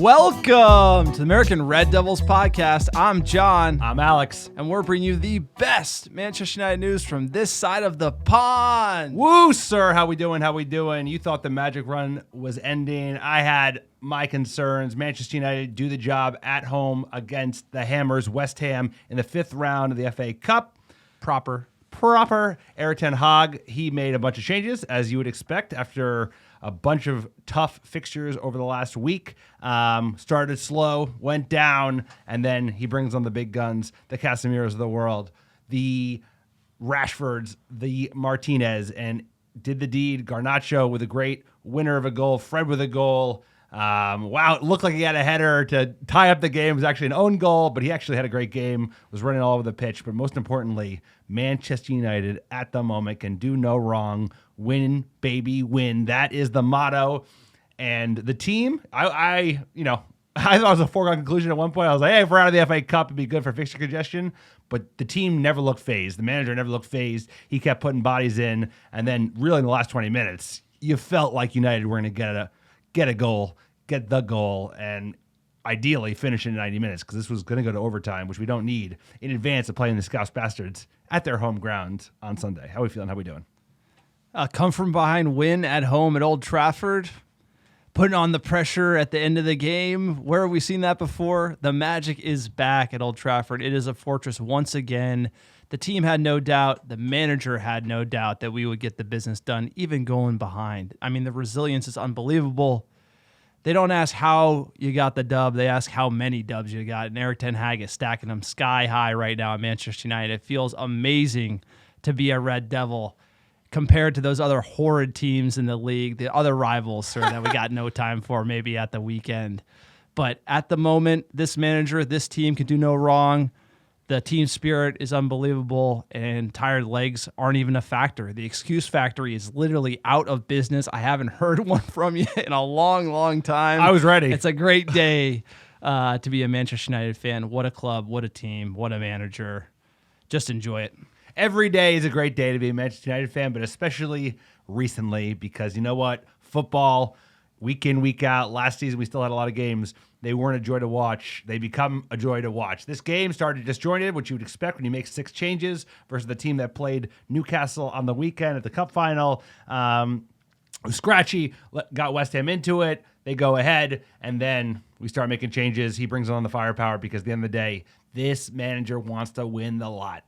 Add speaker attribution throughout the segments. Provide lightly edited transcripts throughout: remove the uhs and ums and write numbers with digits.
Speaker 1: Welcome to the American Red Devils podcast. I'm John.
Speaker 2: I'm Alex.
Speaker 1: And we're bringing you the best Manchester United news from this side of the pond.
Speaker 2: Woo, sir. How we doing? You thought the magic run was ending. I had my concerns. Manchester United do the job at home against the Hammers, West Ham, in the fifth round of the FA Cup. Proper. Erik ten Hag, he made a bunch of changes, as you would expect, after a bunch of tough fixtures over the last week. Started slow, went down, and then he brings on the big guns, the Casemiros of the world, the Rashfords, the Martinez, and did the deed. Garnacho with a great winner of a goal, Fred with a goal. Wow, it looked like he had a header to tie up the game. It was actually an own goal, but he actually had a great game, was running all over the pitch. But most importantly, Manchester United at the moment can do no wrong. Win, baby, win. That is the motto. And the team, I thought it was a foregone conclusion at one point. I was like, hey, if we're out of the FA Cup, it'd be good for fixture congestion. But the team never looked phased. The manager never looked phased. He kept putting bodies in. And then really in the last 20 minutes, you felt like United were going to get a goal, get the goal, and ideally finish in 90 minutes, because this was going to go to overtime, which we don't need in advance of playing the Scouse Bastards at their home ground on Sunday. How are we feeling? How are we doing?
Speaker 1: Come from behind win at home at Old Trafford, putting on the pressure at the end of the game. Where have we seen that before? The magic is back at Old Trafford. It is a fortress once again. The team had no doubt. The manager had no doubt that we would get the business done, even going behind. I mean, the resilience is unbelievable. They don't ask how you got the dub. They ask how many dubs you got. And Erik ten Hag is stacking them sky high right now at Manchester United. It feels amazing to be a Red Devil compared to those other horrid teams in the league, the other rivals, sir, that we got no time for maybe at the weekend. But at the moment, this manager, this team can do no wrong. The team spirit is unbelievable, and tired legs aren't even a factor. The excuse factory is literally out of business. I haven't heard one from you in a long, long time.
Speaker 2: I was ready.
Speaker 1: It's a great day to be a Manchester United fan. What a club, what a team, what a manager. Just enjoy it.
Speaker 2: Every day is a great day to be a Manchester United fan, but especially recently, because you know what? Football, week in, week out. Last season, we still had a lot of games. They weren't a joy to watch. They become a joy to watch. This game started disjointed, which you would expect when you make 6 changes versus the team that played Newcastle on the weekend at the Cup final. Scratchy got West Ham into it. They go ahead, and then we start making changes. He brings on the firepower because at the end of the day, this manager wants to win the lot.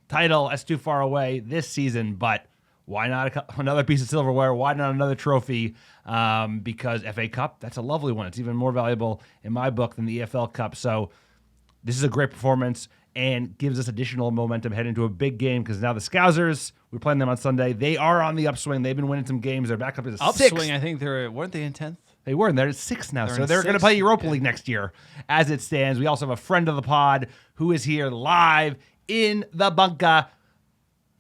Speaker 2: Title, that's too far away this season, but why not another piece of silverware? Why not another trophy? Because FA Cup, that's a lovely one. It's even more valuable in my book than the EFL Cup. So this is a great performance and gives us additional momentum heading into a big game, because now the Scousers, we're playing them on Sunday. They are on the upswing. They've been winning some games. They're back up to the
Speaker 1: Upswing,
Speaker 2: 6th.
Speaker 1: I think weren't they in 10th?
Speaker 2: They were, and they're at 6 now. So they're going to
Speaker 1: 6th?
Speaker 2: play Europa League next year as it stands. We also have a friend of the pod who is here live in the bunker.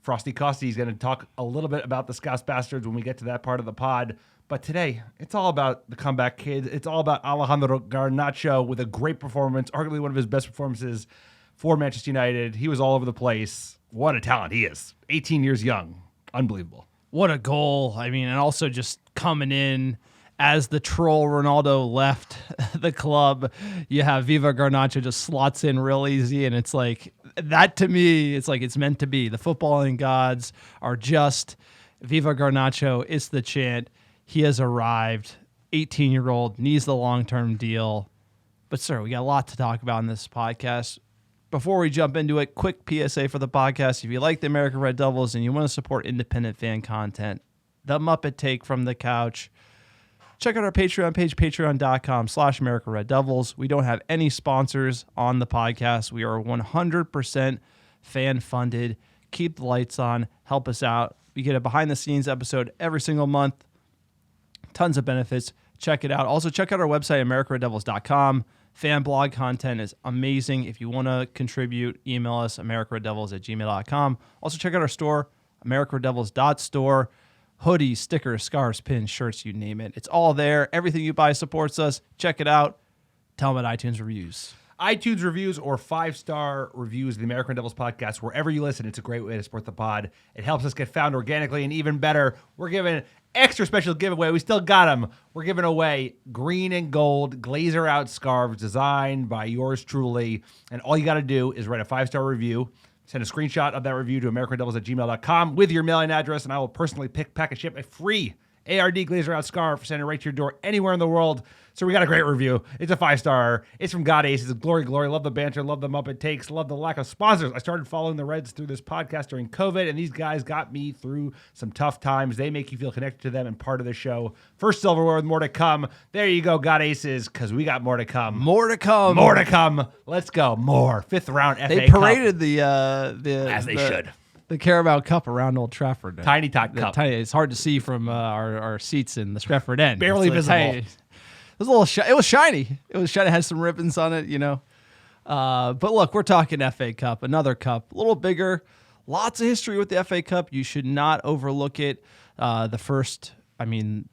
Speaker 2: Frosty Costi is going to talk a little bit about the Scouse Bastards when we get to that part of the pod. But today, it's all about the comeback kids. It's all about Alejandro Garnacho with a great performance, arguably one of his best performances for Manchester United. He was all over the place. What a talent he is. 18 years young. Unbelievable.
Speaker 1: What a goal. I mean, and also just coming in as the troll Ronaldo left the club. You have Viva Garnacho just slots in real easy, and it's like, that to me, it's like it's meant to be. The footballing gods are just Viva Garnacho. It's the chant. He has arrived. 18-year-old, needs the long-term deal. But, sir, we got a lot to talk about in this podcast. Before we jump into it, quick PSA for the podcast. If you like the American Red Devils and you want to support independent fan content, the Muppet Take from the Couch, check out our Patreon page, patreon.com/American Red Devils. We don't have any sponsors on the podcast. We are 100% fan-funded. Keep the lights on. Help us out. We get a behind-the-scenes episode every single month. Tons of benefits. Check it out. Also, check out our website, AmericanRedDevils.com. Fan blog content is amazing. If you want to contribute, email us, AmericanRedDevils@gmail.com. Also, check out our store, AmericanRedDevils.store. Hoodies, stickers, scarves, pins, shirts, you name it. It's all there. Everything you buy supports us. Check it out. Tell them about iTunes reviews.
Speaker 2: iTunes reviews or 5-star reviews of the American Devils podcast, wherever you listen, it's a great way to support the pod. It helps us get found organically, and even better, we're giving extra special giveaway. We still got them. We're giving away green and gold Glazer Out scarves designed by yours truly. And all you got to do is write a 5-star review. Send a screenshot of that review to AmericanDevils@gmail.com with your mailing address, and I will personally pack and ship a free ARD Glazer Out scarf, send it right to your door anywhere in the world. So we got a great review. It's a 5-star. It's from God Aces. Glory. Love the banter. Love the Muppet takes. Love the lack of sponsors. I started following the Reds through this podcast during COVID, and these guys got me through some tough times. They make you feel connected to them and part of the show. First silverware with more to come. There you go, God Aces, because we got more to come.
Speaker 1: More to come.
Speaker 2: More to come. Let's go. More. 5th round FA
Speaker 1: They
Speaker 2: Cup.
Speaker 1: paraded
Speaker 2: As they should.
Speaker 1: The Carabao Cup around Old Trafford.
Speaker 2: Tiny tot cup.
Speaker 1: It's hard to see from our seats in the Stratford end.
Speaker 2: Barely visible.
Speaker 1: It was a little. It was shiny. It was shiny. It had some ribbons on it, But look, we're talking FA Cup, another cup, a little bigger. Lots of history with the FA Cup. You should not overlook it. The first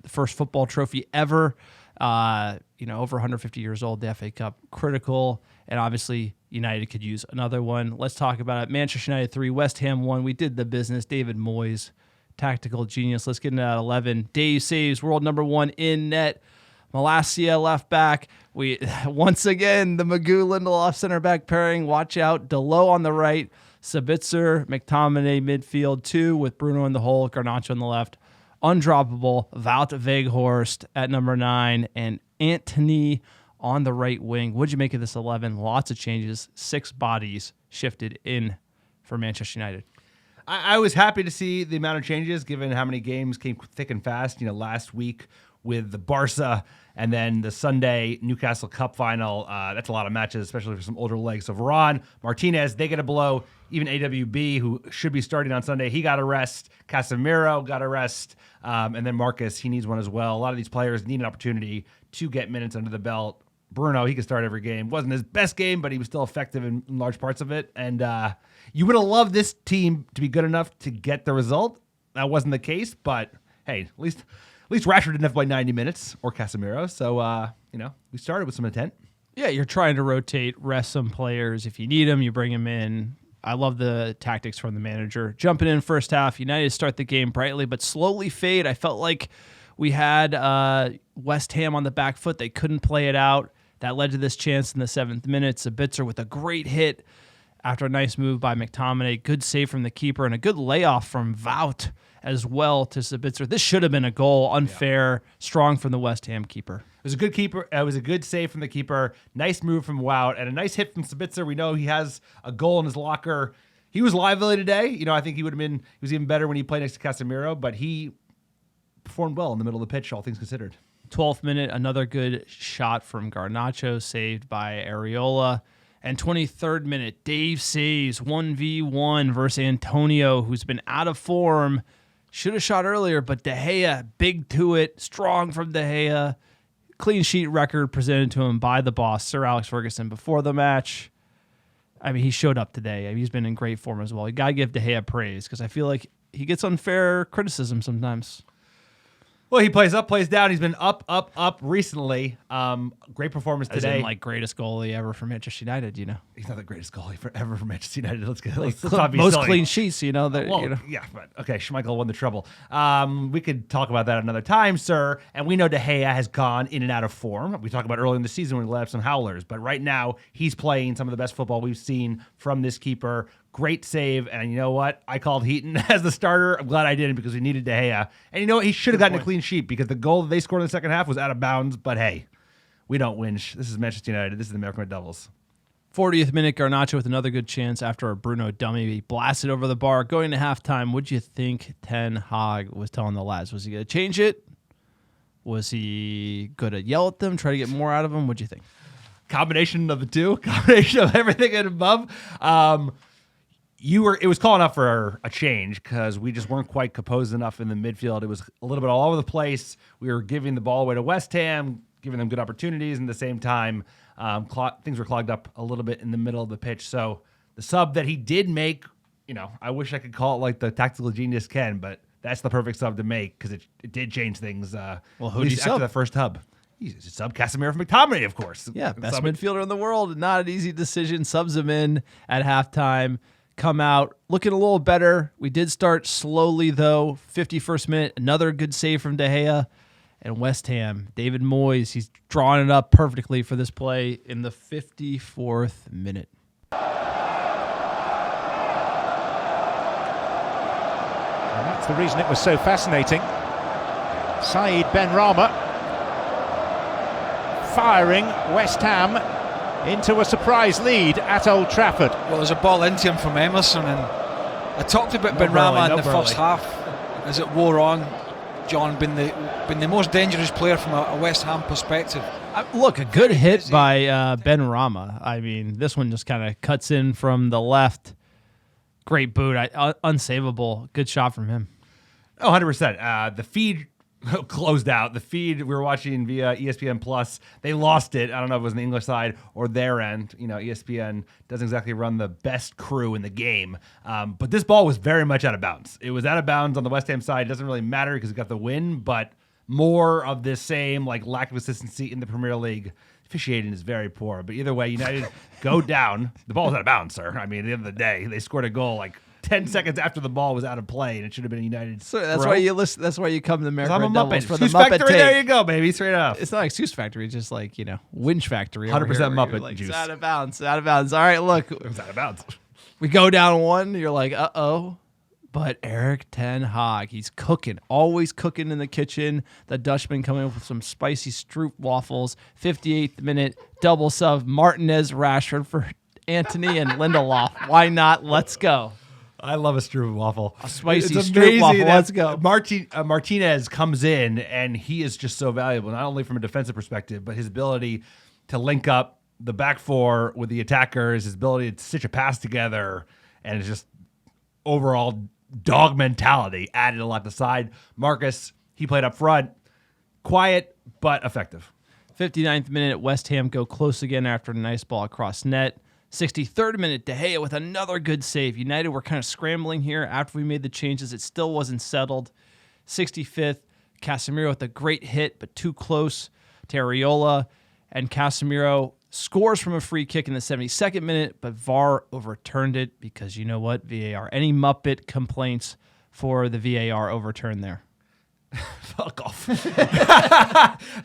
Speaker 1: football trophy ever. Over 150 years old. The FA Cup, critical, and obviously United could use another one. Let's talk about it. Manchester United 3, West Ham 1. We did the business. David Moyes, tactical genius. Let's get into that 11. Dave saves world number 1 in net. Malacia left back. We once again the Magoo Lindelof center back pairing. Watch out. Delo on the right. Sabitzer, McTominay midfield 2 with Bruno in the hole. Garnacho on the left. Undroppable. Wout Weghorst at number 9 and Antony on the right wing. What'd you make of this 11? Lots of changes. 6 bodies shifted in for Manchester United.
Speaker 2: I was happy to see the amount of changes given how many games came thick and fast. Last week with the Barca and then the Sunday Newcastle Cup final. That's a lot of matches, especially for some older legs. So Varane, Martinez, they get a blow. Even AWB, who should be starting on Sunday, he got a rest. Casemiro got a rest. And then Marcus, he needs one as well. A lot of these players need an opportunity to get minutes under the belt. Bruno, he could start every game. Wasn't his best game, but he was still effective in large parts of it. And you would have loved this team to be good enough to get the result. That wasn't the case, but hey, at least Rashford didn't have to play 90 minutes, or Casemiro. So, we started with some intent.
Speaker 1: Yeah, you're trying to rotate, rest some players. If you need them, you bring them in. I love the tactics from the manager. Jumping in first half, United start the game brightly, but slowly fade. I felt like we had West Ham on the back foot. They couldn't play it out. That led to this chance in the 7th minute. Sabitzer with a great hit after a nice move by McTominay. Good save from the keeper and a good layoff from Wout as well to Sabitzer. This should have been a goal. Unfair, strong from the West Ham keeper.
Speaker 2: It was a good keeper. It was a good save from the keeper. Nice move from Wout and a nice hit from Sabitzer. We know he has a goal in his locker. He was lively today. I think he was even better when he played next to Casemiro, but he performed well in the middle of the pitch, all things considered.
Speaker 1: 12th minute, another good shot from Garnacho, saved by Areola. And 23rd minute, Dave saves 1v1 versus Antonio, who's been out of form. Should have shot earlier, but De Gea, big to it, strong from De Gea. Clean sheet record presented to him by the boss, Sir Alex Ferguson, before the match. He showed up today. He's been in great form as well. You got to give De Gea praise because I feel like he gets unfair criticism sometimes.
Speaker 2: Well, he plays up, plays down. He's been up recently. Great performance today.
Speaker 1: As in, greatest goalie ever for Manchester United,
Speaker 2: He's not the greatest goalie ever for Manchester United. Let's
Speaker 1: not be most silly. Clean sheets,
Speaker 2: Yeah, but okay, Schmeichel won the treble. We could talk about that another time, sir. And we know De Gea has gone in and out of form. We talked about earlier in the season when we let up some howlers. But right now, he's playing some of the best football we've seen from this keeper. Great save, and you know what? I called Heaton as the starter. I'm glad I didn't because we needed De Gea. And you know what? He should have gotten a clean sheet because the goal that they scored in the second half was out of bounds. But hey, we don't whinge. This is Manchester United. This is the American Devils.
Speaker 1: 40th minute, Garnacho with another good chance after a Bruno dummy. He blasted over the bar. Going to halftime, what'd you think Ten Hag was telling the lads? Was he going to change it? Was he going to yell at them, try to get more out of them? What'd you think?
Speaker 2: Combination of the two. Combination of everything and above. It was calling up for a change because we just weren't quite composed enough in the midfield. It was a little bit all over the place. We were giving the ball away to West Ham, giving them good opportunities, and at the same time, things were clogged up a little bit in the middle of the pitch. So the sub that he did make, I wish I could call it like the tactical genius can, but that's the perfect sub to make because it did change things.
Speaker 1: Who did you sub?
Speaker 2: After the first hub? He's sub Casemiro from McTominay, of course.
Speaker 1: Yeah, best midfielder in the world. Not an easy decision. Subs him in at halftime. come out looking a little better. We did start slowly, though. 51st minute, another good save from De Gea. And West Ham, David Moyes, he's drawing it up perfectly for this play in the 54th minute.
Speaker 3: And that's the reason it was so fascinating. Saeed Benrahma firing West Ham into a surprise lead at Old Trafford.
Speaker 4: Well, there's a ball into him from Emerson, and I talked about Benrahma in the first half as it wore on. John been the most dangerous player from a West Ham perspective.
Speaker 1: Look, a good hit by Benrahma. I mean, this one just kind of cuts in from the left. Great boot, unsavable. Good shot from him.
Speaker 2: Oh, 100%. The feed closed out. The feed we were watching via ESPN Plus, they lost it. I don't know if it was on the English side or their end. You know, ESPN doesn't exactly run the best crew in the game. But this ball was very much out of bounds. It was out of bounds on the West Ham side. It doesn't really matter because it got the win, but more of the same, like, lack of consistency in the Premier League. Officiating is very poor. But either way, United go down. The ball was out of bounds, sir. I mean, at the end of the day, they scored a goal like 10 seconds after the ball was out of play, and it should have been a United.
Speaker 1: So that's why you listen. That's why you come to America.
Speaker 2: I'm a
Speaker 1: Devils
Speaker 2: Muppet.
Speaker 1: for the
Speaker 2: Excuse
Speaker 1: Muppet
Speaker 2: Factory.
Speaker 1: take.
Speaker 2: There you go, baby. Straight up.
Speaker 1: It's not excuse factory. It's just like, you know, Winch Factory.
Speaker 2: 100% Muppet
Speaker 1: like,
Speaker 2: juice.
Speaker 1: It's out of bounds. Out of bounds. All right, look.
Speaker 2: It was out of bounds.
Speaker 1: We go down one. You're like, uh-oh. But Erik ten Hag, he's cooking. Always cooking in the kitchen. The Dutchman coming up with some spicy Stroop waffles. 58th minute, double sub. Martinez, Rashford for Anthony and Lindelof. Why not? Let's go.
Speaker 2: I love a Stroop waffle.
Speaker 1: A spicy
Speaker 2: It's
Speaker 1: Stroop waffle.
Speaker 2: that
Speaker 1: Let's go.
Speaker 2: Martinez comes in, and he is just so valuable, not only from a defensive perspective, but his ability to link up the back four with the attackers, his ability to stitch a pass together, and it's just overall dog mentality added a lot to side. Marcus, he played up front, quiet but effective.
Speaker 1: 59th minute, West Ham go close again after a nice ball across net. 63rd minute, De Gea with another good save. United were kind of scrambling here after we made the changes. It still wasn't settled. 65th, Casemiro with a great hit, but too close to Areola. And Casemiro scores from a free kick in the 72nd minute, but VAR overturned it because you know what? VAR. Any Muppet complaints for the VAR overturn there?
Speaker 2: Fuck off.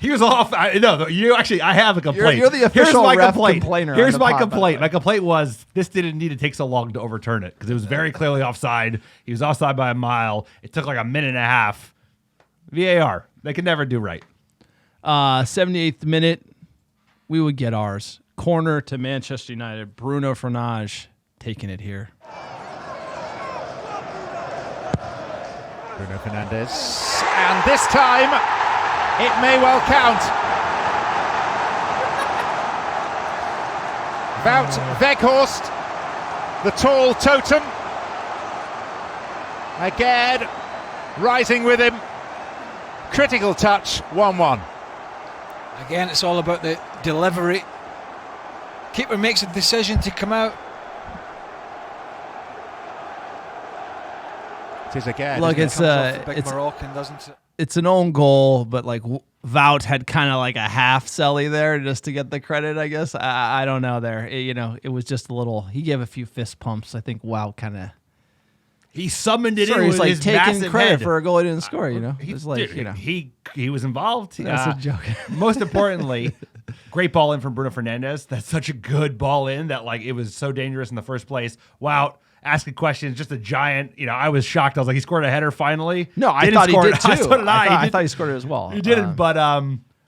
Speaker 2: He was off. I have a complaint.
Speaker 1: You're the official ref
Speaker 2: complaint.
Speaker 1: complainer.
Speaker 2: Here's my complaint. My complaint was this didn't need to take so long to overturn it because it was very clearly offside. He was offside by a mile. It took like a minute and a half. VAR. They can never do right.
Speaker 1: 78th minute, we would get ours. Corner to Manchester United. Bruno Fernandes taking it here.
Speaker 3: Bruno Fernandes, and this time it may well count. Wout Weghorst, the tall totem, again rising with him. Critical touch, 1-1.
Speaker 4: Again, it's all about the delivery. Keeper makes a decision to come out.
Speaker 3: It is again.
Speaker 1: Look,
Speaker 4: Comes off the big Moroccan, doesn't it?
Speaker 1: It's an own goal, but like Wout had kind of like a half celly there just to get the credit, I guess. I don't know there. It was just a little, he gave a few fist pumps. I think Wout kind of.
Speaker 2: He summoned it in
Speaker 1: He's
Speaker 2: with
Speaker 1: like
Speaker 2: his
Speaker 1: taking
Speaker 2: massive
Speaker 1: credit
Speaker 2: head.
Speaker 1: for a goal he didn't score, you know? It's like,
Speaker 2: Dude, he was involved.
Speaker 1: That's a joke.
Speaker 2: Most importantly, great ball in from Bruno Fernandes. That's such a good ball in that like it was so dangerous in the first place. Wout asking questions, just a giant. I was shocked. I was like, he scored a header finally.
Speaker 1: No, I
Speaker 2: Didn't
Speaker 1: thought he
Speaker 2: score
Speaker 1: did
Speaker 2: it.
Speaker 1: too.
Speaker 2: So did I.
Speaker 1: I thought he scored it as well.
Speaker 2: He didn't, but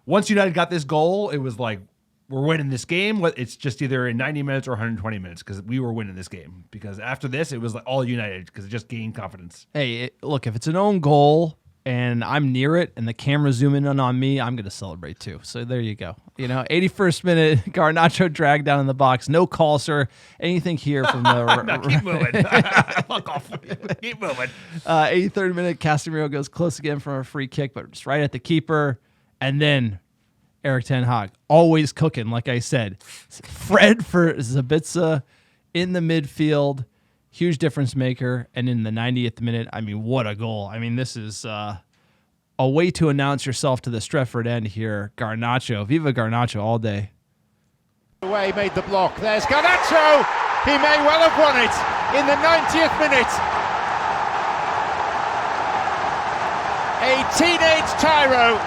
Speaker 2: once United got this goal, it was like, we're winning this game. It's just either in 90 minutes or 120 minutes because we were winning this game. Because after this, it was like all United because it just gained confidence.
Speaker 1: Hey, look, if it's an own goal and I'm near it and the camera's zooming in on me, I'm going to celebrate too. So there you go. 81st minute, Garnacho dragged down in the box. No call, sir. Anything here from the...
Speaker 2: No, keep moving. Fuck off. Keep moving.
Speaker 1: 83rd minute, Casemiro goes close again from a free kick, but just right at the keeper. And then Erik ten Hag, always cooking, like I said. Fred for Zabitza in the midfield. Huge difference maker. And in the 90th minute, I mean, what a goal. I mean, this is a way to announce yourself to the Stretford end here. Garnacho. Viva Garnacho all day.
Speaker 3: Away, made the block. There's Garnacho. He may well have won it. in the 90th minute. A teenage tyro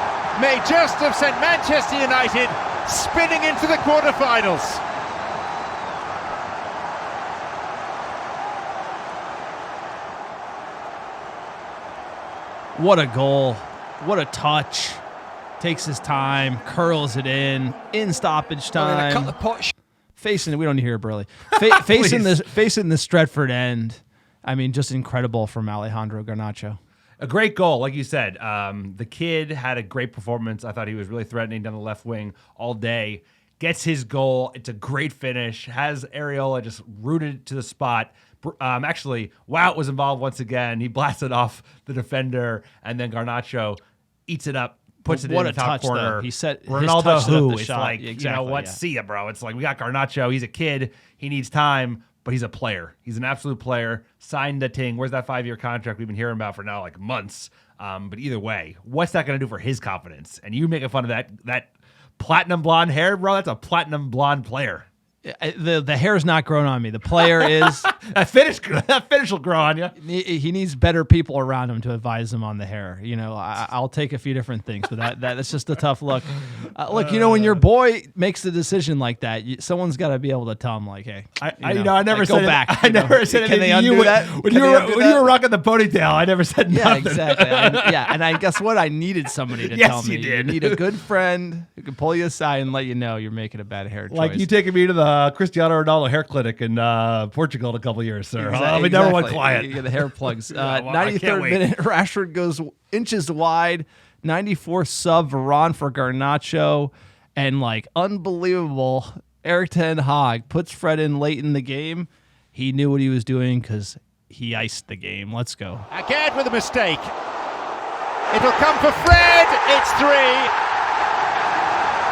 Speaker 3: may just have sent Manchester United spinning into the quarter-finals.
Speaker 1: What a goal. What a touch. Takes his time, curls it in stoppage time.
Speaker 4: Cut the pot.
Speaker 1: Facing, we don't need to hear Burley. Facing the Stretford end. I mean, just incredible from Alejandro Garnacho.
Speaker 2: A great goal, like you said. The kid had a great performance. I thought he was really threatening down the left wing all day. Gets his goal. It's a great finish. Has Areola just rooted to the spot. Actually, Wout was involved once again. He blasted off the defender, and then Garnacho eats it up, puts it in the top corner.
Speaker 1: Though. He set
Speaker 2: Ronaldo,
Speaker 1: who
Speaker 2: it's
Speaker 1: shot.
Speaker 2: like,
Speaker 1: exactly,
Speaker 2: you know what? Yeah. See ya, bro. It's like we got Garnacho. He's a kid. He needs time, but he's a player. He's an absolute player. Signed the ting. Where's that 5-year contract we've been hearing about for now like months? But either way, what's that going to do for his confidence? And you making fun of that platinum blonde hair, bro? That's a platinum blonde player.
Speaker 1: The hair's not grown on me. The player is.
Speaker 2: that finish will grow on you.
Speaker 1: He needs better people around him to advise him on the hair. You know, I'll take a few different things, but that's just a tough look. Look, you know, when your boy makes the decision like that, someone's got to be able to tell him, like, hey,
Speaker 2: I never said
Speaker 1: go back.
Speaker 2: I never said
Speaker 1: Can
Speaker 2: anything
Speaker 1: they
Speaker 2: to
Speaker 1: undo
Speaker 2: you
Speaker 1: that?
Speaker 2: when you were rocking the ponytail. I never said
Speaker 1: yeah,
Speaker 2: nothing.
Speaker 1: exactly. And I guess what? I needed somebody to
Speaker 2: Yes,
Speaker 1: tell me.
Speaker 2: you did.
Speaker 1: You need a good friend who can pull you aside and let you know you're making a bad hair choice.
Speaker 2: Like you taking me to the Cristiano Ronaldo hair clinic in Portugal in a couple of years, sir.
Speaker 1: Exactly.
Speaker 2: We never went quiet.
Speaker 1: You get the hair plugs.
Speaker 2: I can't
Speaker 1: 93rd
Speaker 2: wait.
Speaker 1: minute, Rashford goes inches wide. 94th sub, Varane for Garnacho. And like unbelievable, Erik ten Hag puts Fred in late in the game. He knew what he was doing because he iced the game. Let's go.
Speaker 3: Again with a mistake. It'll come for Fred. It's 3.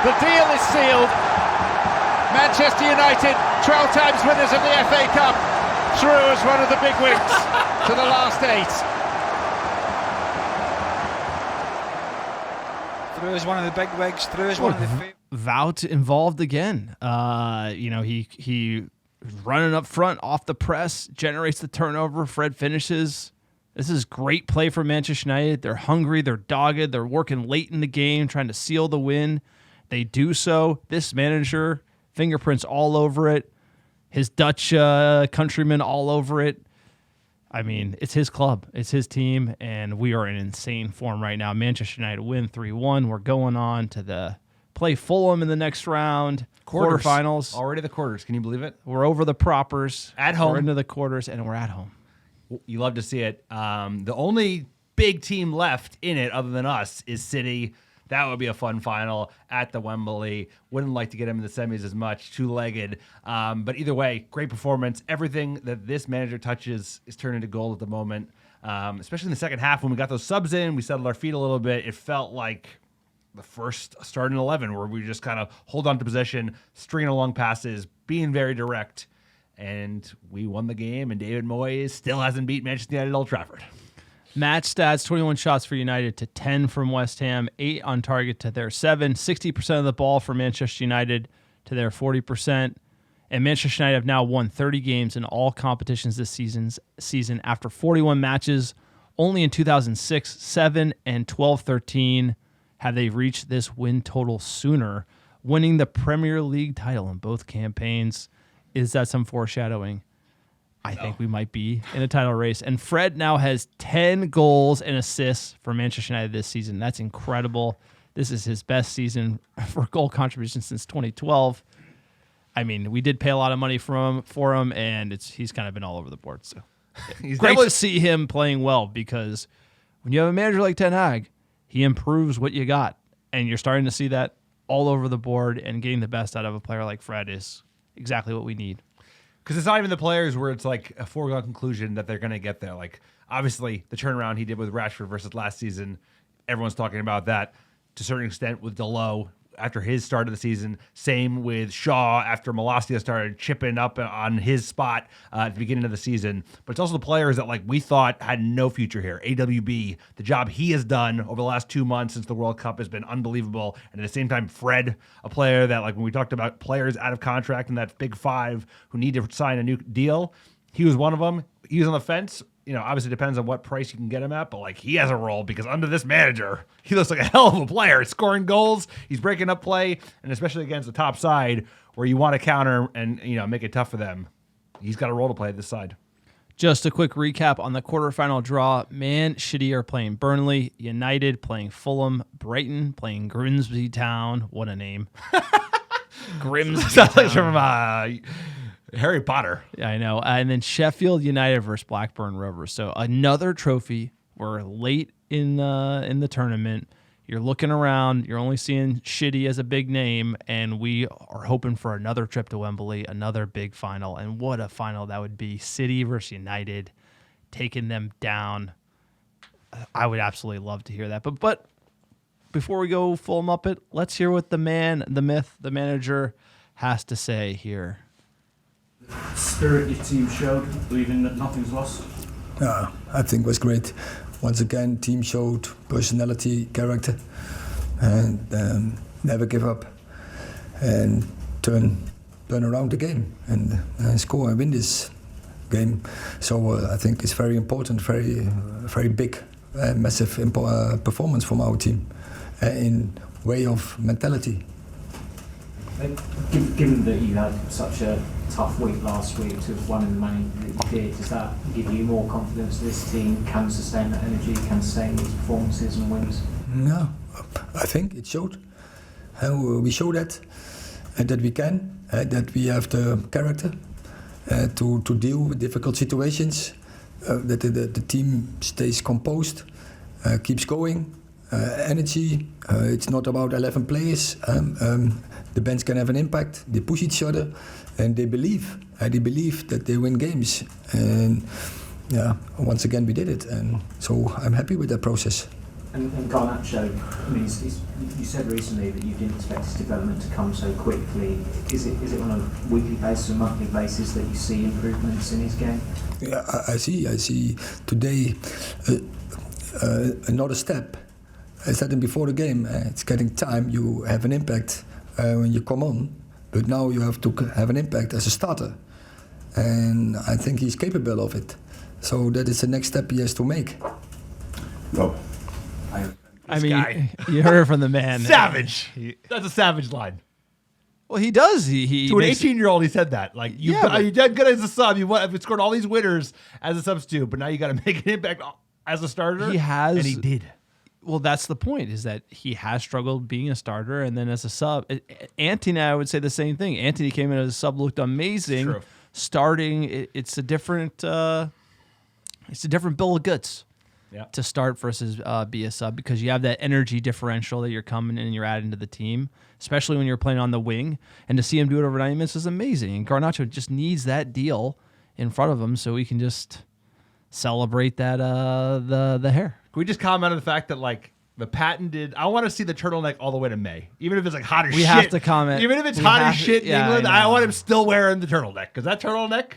Speaker 3: The deal is sealed. Manchester United, 12 times winners of the FA Cup, through as one of the big wins to the last 8.
Speaker 4: Through as one of the big wigs, through as one of the
Speaker 1: Wout involved again. He running up front off the press, generates the turnover. Fred finishes. This is great play for Manchester United. They're hungry, they're dogged, they're working late in the game, trying to seal the win. They do so. This manager, fingerprints all over it. His Dutch countrymen all over it. I mean, it's his club. It's his team, and we are in insane form right now. Manchester United win 3-1. We're going on to play Fulham in the next round. Quarterfinals.
Speaker 2: Already the quarters. Can you believe it?
Speaker 1: We're over the propers.
Speaker 2: At home.
Speaker 1: We're into the quarters, and we're at home.
Speaker 2: You love to see it. The only big team left in it other than us is City. That would be a fun final at the Wembley. Wouldn't like to get him in the semis as much, two-legged. But either way, great performance. Everything that this manager touches is turned into gold at the moment, especially in the second half when we got those subs in. We settled our feet a little bit. It felt like the first starting 11 where we just kind of hold on to possession, stringing along passes, being very direct. And we won the game, and David Moyes still hasn't beat Manchester United at Old Trafford.
Speaker 1: Match stats, 21 shots for United to 10 from West Ham, 8 on target to their 7, 60% of the ball for Manchester United to their 40%. And Manchester United have now won 30 games in all competitions this season after 41 matches. Only in 2006, 7, and 12-13 have they reached this win total sooner, winning the Premier League title in both campaigns. Is that some foreshadowing? I think we might be in a title race. And Fred now has 10 goals and assists for Manchester United this season. That's incredible. This is his best season for goal contribution since 2012. I mean, we did pay a lot of money for him, and he's kind of been all over the board. So
Speaker 2: He's
Speaker 1: great
Speaker 2: definitely-
Speaker 1: to see him playing well, because when you have a manager like Ten Hag, he improves what you got. And you're starting to see that all over the board, and getting the best out of a player like Fred is exactly what we need.
Speaker 2: Because it's not even the players where it's like a foregone conclusion that they're going to get there. Like, obviously, the turnaround he did with Rashford versus last season, everyone's talking about that to a certain extent with Delo after his start of the season. Same with Shaw after Malacia started chipping up on his spot at the beginning of the season. But it's also the players that like we thought had no future here. AWB, the job he has done over the last 2 months since the World Cup has been unbelievable. And at the same time, Fred, a player that like when we talked about players out of contract and that big five who need to sign a new deal, He was one of them. He was on the fence. Obviously depends on what price you can get him at, but like he has a role because under this manager, he looks like a hell of a player. Scoring goals, he's breaking up play, and especially against the top side where you want to counter and make it tough for them. He's got a role to play at this side.
Speaker 1: Just a quick recap on the quarterfinal draw. Man, City are playing Burnley, United playing Fulham, Brighton playing Grimsby Town. What a name. Grimsby
Speaker 2: Sounds like from Harry Potter.
Speaker 1: Yeah, I know. And then Sheffield United versus Blackburn Rovers. So another trophy. We're late in the tournament. You're looking around. You're only seeing Shitty as a big name, and we are hoping for another trip to Wembley, another big final. And what a final that would be. City versus United, taking them down. I would absolutely love to hear that. But before we go full Muppet, let's hear what the man, the myth, the manager has to say here.
Speaker 5: Spirit your team showed, believing that nothing's lost?
Speaker 6: I think it was great. Once again, team showed personality, character, and never give up, and turn around the game and score and win this game. So I think it's very important, very big, massive performance from our team in way of mentality.
Speaker 5: Given that you had such a tough week last week to have won in the money that you did, does that give you more confidence this team can sustain that energy, can sustain these performances and wins?
Speaker 6: No, I think it showed. We showed that we can, that we have the character to deal with difficult situations, that the team stays composed, keeps going, energy. It's not about 11 players. The bench can have an impact. They push each other, and they believe. They believe that they win games. And once again we did it. And so I'm happy with that process.
Speaker 5: And Garnacho, you said recently that you didn't expect his development to come so quickly. Is it on a weekly basis or monthly basis that you see improvements in his game?
Speaker 6: Yeah, I see today another step. I said him before the game. It's getting time. You have an impact when you come on, but now you have to have an impact as a starter, and I think he's capable of it. So that is the next step he has to make.
Speaker 5: Rob,
Speaker 1: I mean, you heard it from the man.
Speaker 2: Savage. That's a savage line.
Speaker 1: Well, he does. He
Speaker 2: to an 18-year-old, he said that. Like you did good as a sub. You've scored all these winners as a substitute, but now you got to make an impact as a starter.
Speaker 1: He has,
Speaker 2: and he did.
Speaker 1: Well, that's the point, is that he has struggled being a starter and then as a sub. Anthony, I would say the same thing. Anthony came in as a sub, looked amazing.
Speaker 2: True.
Speaker 1: Starting, it's a different bill of goods to start versus be a sub, because you have that energy differential that you're coming in and you're adding to the team, especially when you're playing on the wing. And to see him do it over 90 minutes is amazing. And Garnacho just needs that deal in front of him so he can just celebrate that the hair.
Speaker 2: Can we just comment on the fact that like the patented? I want to see the turtleneck all the way to May, even if it's like hot as shit.
Speaker 1: We have to comment.
Speaker 2: Even if it's hot as shit in England,
Speaker 1: I
Speaker 2: I want him still wearing the turtleneck, because that turtleneck,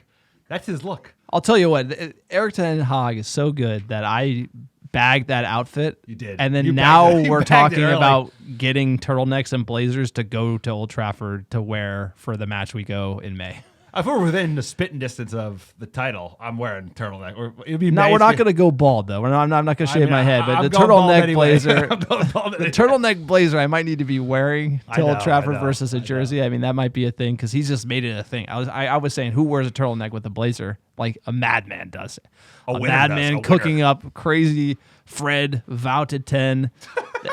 Speaker 2: that's his look.
Speaker 1: I'll tell you what, Erik ten Hag is so good that I bagged that outfit.
Speaker 2: You did.
Speaker 1: And then
Speaker 2: You
Speaker 1: now
Speaker 2: bagged it. You
Speaker 1: we're
Speaker 2: bagged
Speaker 1: talking
Speaker 2: it early.
Speaker 1: about getting turtlenecks and blazers to go to Old Trafford to wear for the match we go in May.
Speaker 2: If we're within the spitting distance of the title, I'm wearing turtleneck. Or it'd be
Speaker 1: No,
Speaker 2: May.
Speaker 1: we're not going to go bald though. I'm not going to shave my head, but
Speaker 2: I'm
Speaker 1: the
Speaker 2: going bald
Speaker 1: turtleneck
Speaker 2: anyway.
Speaker 1: blazer,
Speaker 2: I'm going bald
Speaker 1: the
Speaker 2: anyway.
Speaker 1: turtleneck blazer, I might need to be wearing to Old Trafford
Speaker 2: I know,
Speaker 1: versus a jersey. I mean, that might be a thing because he's just made it a thing. I was saying, who wears a turtleneck with a blazer? Like a madman does it. A
Speaker 2: winner
Speaker 1: madman
Speaker 2: does, a
Speaker 1: cooking
Speaker 2: winner.
Speaker 1: up crazy Fred Vouted 10.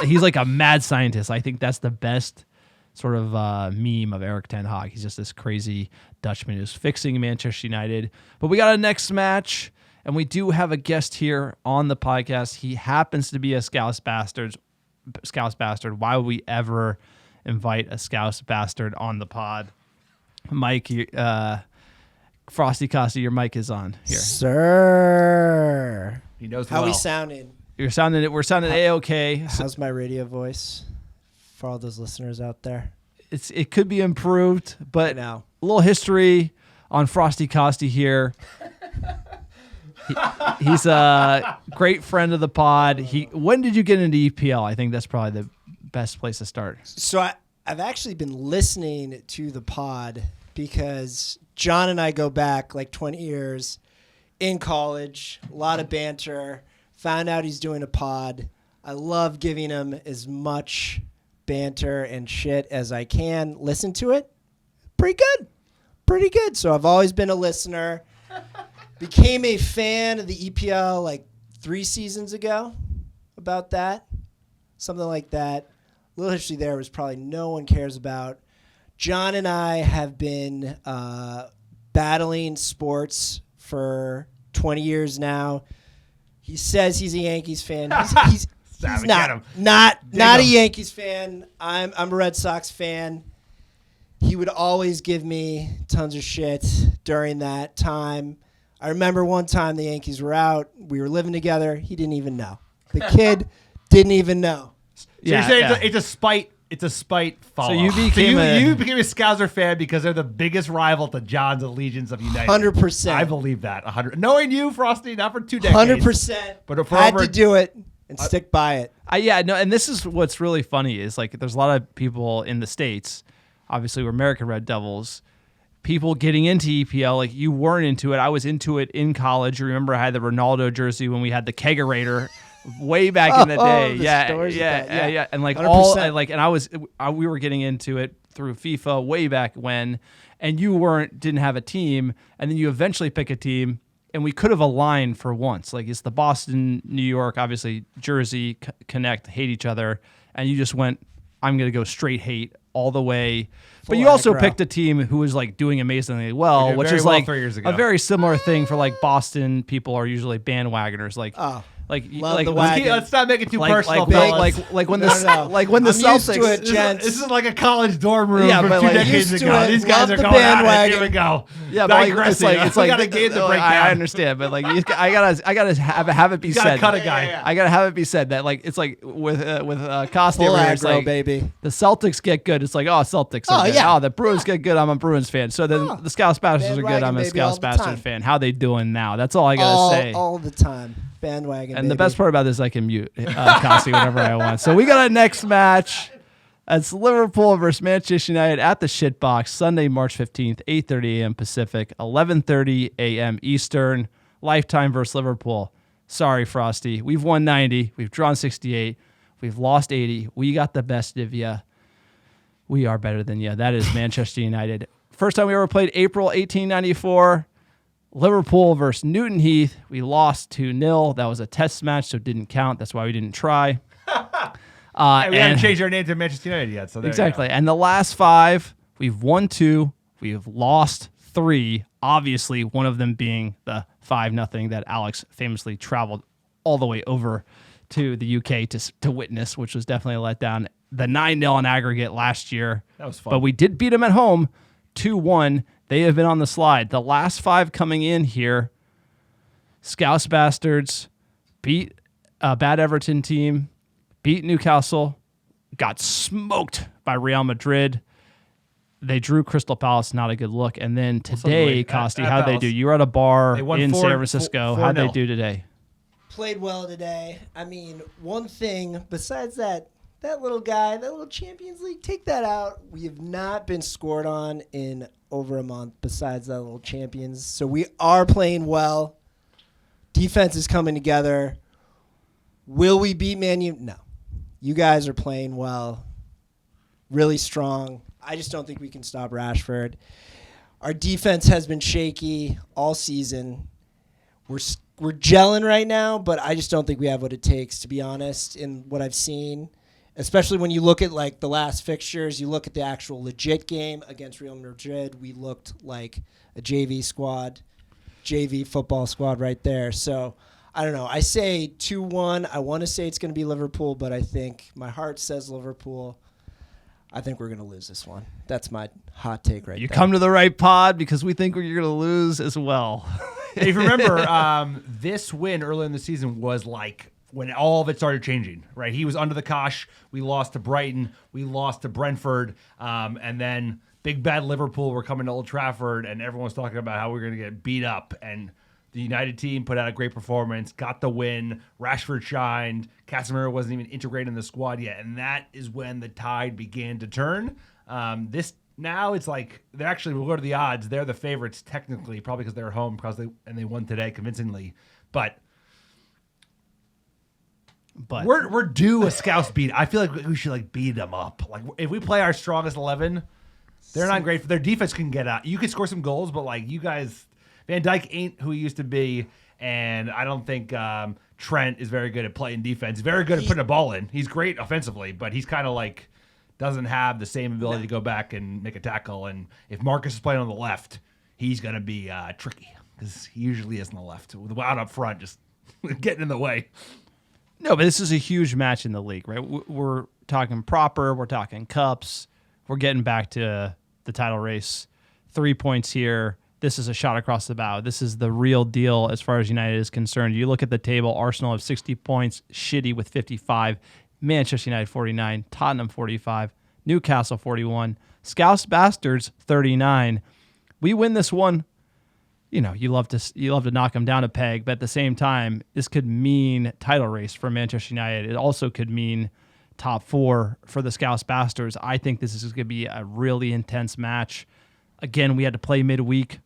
Speaker 1: He's like a mad scientist. I think that's the best sort of meme of Erik ten Hag. He's just this crazy Dutchman who's fixing Manchester United. But we got a next match, and we do have a guest here on the podcast. He happens to be a Scouse bastard. Why would we ever invite a Scouse bastard on the pod? Mike, Frosty Costa, your mic is on here.
Speaker 7: Sir.
Speaker 2: He knows
Speaker 7: How
Speaker 2: well.
Speaker 7: we sounding?
Speaker 1: We're sounding A-okay. So
Speaker 7: How's my radio voice for all those listeners out there?
Speaker 1: it could be improved, but
Speaker 7: Now.
Speaker 1: a little history on Frosty Costa here. He's a great friend of the pod. When did you get into EPL? I think that's probably the best place to start.
Speaker 7: So I've actually been listening to the pod because John and I go back like 20 years in college, a lot of banter. Found out he's doing a pod. I love giving him as much banter and shit as I can. Listen to it. Pretty good. So I've always been a listener. Became a fan of the EPL like 3 seasons ago. About that. Something like that. A little history there was probably no one cares about. John and I have been battling sports for 20 years now. He says he's a Yankees fan. He's not a Yankees fan. I'm a Red Sox fan. He would always give me tons of shit during that time. I remember one time the Yankees were out. We were living together. He didn't even know. The kid didn't even know.
Speaker 2: So you're saying it's a spite. It's a spite follow.
Speaker 1: So you became
Speaker 2: you became a Scouser fan because they're the biggest rival to John's allegiance of United.
Speaker 7: 100%.
Speaker 2: I believe that. 100. Knowing you, Frosty, not for 2 decades.
Speaker 7: 100%.
Speaker 2: But for
Speaker 7: had
Speaker 2: over,
Speaker 7: to do it and stick by it.
Speaker 1: And this is what's really funny is like there's a lot of people in the States. Obviously, we're American Red Devils. People getting into EPL, like you weren't into it. I was into it in college. You remember I had the Ronaldo jersey when we had the kegerator way back in the day. Yeah. And like 100%. We were getting into it through FIFA way back when, and you didn't have a team, and then you eventually pick a team, and we could have aligned for once. Like it's the Boston, New York, obviously Jersey connect, hate each other, and you just went, I'm going to go straight hate all the way. But you also picked a team who was like doing amazingly well, which is like
Speaker 2: 3 years ago.
Speaker 1: A very similar thing for like Boston people are usually bandwagoners.
Speaker 7: Love the wagon.
Speaker 2: Let's not make it too personal.
Speaker 1: Like when the Celtics.
Speaker 2: This is like a college dorm room from 2
Speaker 1: like,
Speaker 2: decades ago. These guys are
Speaker 7: the
Speaker 2: going at it.
Speaker 7: bandwagon.
Speaker 2: Here we go.
Speaker 1: Yeah, but it's like
Speaker 2: we got a game to break down.
Speaker 1: I understand, but like I gotta have it be said.
Speaker 2: Cut a guy.
Speaker 1: I gotta have it be said that like it's like with Costa,
Speaker 7: Full
Speaker 1: where it's
Speaker 7: aggro,
Speaker 1: like
Speaker 7: baby.
Speaker 1: the Celtics get good. It's like Celtics. Are good.
Speaker 7: Yeah.
Speaker 1: The Bruins get good. I'm a Bruins fan. So then the Scouts Bastards are good. I'm a
Speaker 7: bandwagon, baby,
Speaker 1: Scouts
Speaker 7: all the
Speaker 1: Bastards
Speaker 7: time.
Speaker 1: fan. How they doing now? That's all I gotta say.
Speaker 7: All the time. Bandwagon.
Speaker 1: And the best part about this, I can mute Kasi whenever I want. So we got a next match. It's Liverpool versus Manchester United at the Shitbox, Sunday, March 15th, 8:30 a.m. Pacific, 11:30 a.m. Eastern. Lifetime versus Liverpool. Sorry, Frosty. We've won 90. We've drawn 68. We've lost 80. We got the best of you. We are better than you. That is Manchester United. First time we ever played, April 1894. Liverpool versus Newton Heath. We lost 2-0. That was a test match, so it didn't count. That's why we didn't try.
Speaker 2: We haven't changed our name to Manchester United yet. So
Speaker 1: exactly. And the last 5, we've won 2. We've lost 3. Obviously, one of them being the 5-0 that Alex famously traveled all the way over to the UK to witness, which was definitely a letdown. The 9-0 in aggregate last year.
Speaker 2: That was fun.
Speaker 1: But we did beat them at home 2-1. They have been on the slide. The last 5 coming in here, Scouse Bastards beat a bad Everton team, beat Newcastle, got smoked by Real Madrid. They drew Crystal Palace, not a good look. And then today, Costi, how'd they do? You were at a bar in San Francisco. How'd they do today?
Speaker 7: Played well today. I mean, one thing, besides that little guy, that little Champions League, take that out. We have not been scored on in over a month besides that little Champions. So we are playing well. Defense is coming together. Will we beat Man U? No. You guys are playing well. Really strong. I just don't think we can stop Rashford. Our defense has been shaky all season. We're gelling right now, but I just don't think we have what it takes, to be honest, in what I've seen. Especially when you look at like the last fixtures, you look at the actual legit game against Real Madrid, we looked like a JV football squad right there. So, I don't know. I say 2-1. I want to say it's going to be Liverpool, but I think my heart says Liverpool. I think we're going to lose this one. That's my hot take right there.
Speaker 1: You come to the right pod because we think you're going to lose as well.
Speaker 2: If you remember, this win early in the season was like when all of it started changing, right? He was under the cosh. We lost to Brighton. We lost to Brentford. And then big bad Liverpool were coming to Old Trafford, and everyone was talking about how we were going to get beat up. And the United team put out a great performance, got the win. Rashford shined. Casemiro wasn't even integrated in the squad yet. And that is when the tide began to turn. This Now it's like they're actually, we'll go to the odds. They're the favorites technically, probably because they're at home and they won today convincingly. But we're due a Scouts beat. I feel like we should like beat them up. Like if we play our strongest 11, they're not great. Their defense can get out. You can score some goals, but like you guys, Van Dijk ain't who he used to be, and I don't think Trent is very good at playing defense. Very good at putting a ball in. He's great offensively, but he's kind of like doesn't have the same ability to go back and make a tackle. And if Marcus is playing on the left, he's going to be tricky because he usually is on the left. Out up front, just getting in the way.
Speaker 1: No, but this is a huge match in the league, right? We're talking proper. We're talking cups. We're getting back to the title race. 3 points here. This is a shot across the bow. This is the real deal as far as United is concerned. You look at the table, Arsenal have 60 points, Shitty with 55, Manchester United 49, Tottenham 45, Newcastle 41, Scouse Bastards 39. We win this one. You know, you love to knock them down a peg, but at the same time, this could mean title race for Manchester United. It also could mean top 4 for the Scouse Bastards. I think this is going to be a really intense match. Again, we had to play midweek.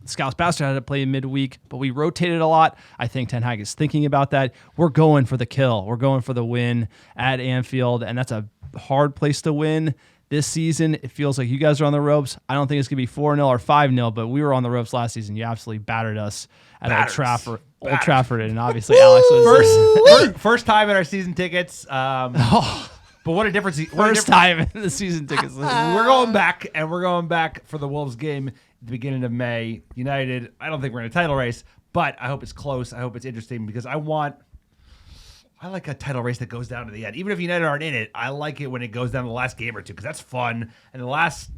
Speaker 1: Scouse Bastards had to play midweek, but we rotated a lot. I think Ten Hag is thinking about that. We're going for the kill. We're going for the win at Anfield, and that's a hard place to win. This season, it feels like you guys are on the ropes. I don't think it's going to be 4-0 or 5-0, but we were on the ropes last season. You absolutely battered us at Old Trafford, and obviously Alex was...
Speaker 2: First time in our season tickets. But what a difference.
Speaker 1: First time in the season tickets.
Speaker 2: We're going back, and we're going back for the Wolves game at the beginning of May. United, I don't think we're in a title race, but I hope it's close. I hope it's interesting because I like a title race that goes down to the end. Even if United aren't in it, I like it when it goes down to the last game or two because that's fun. And the last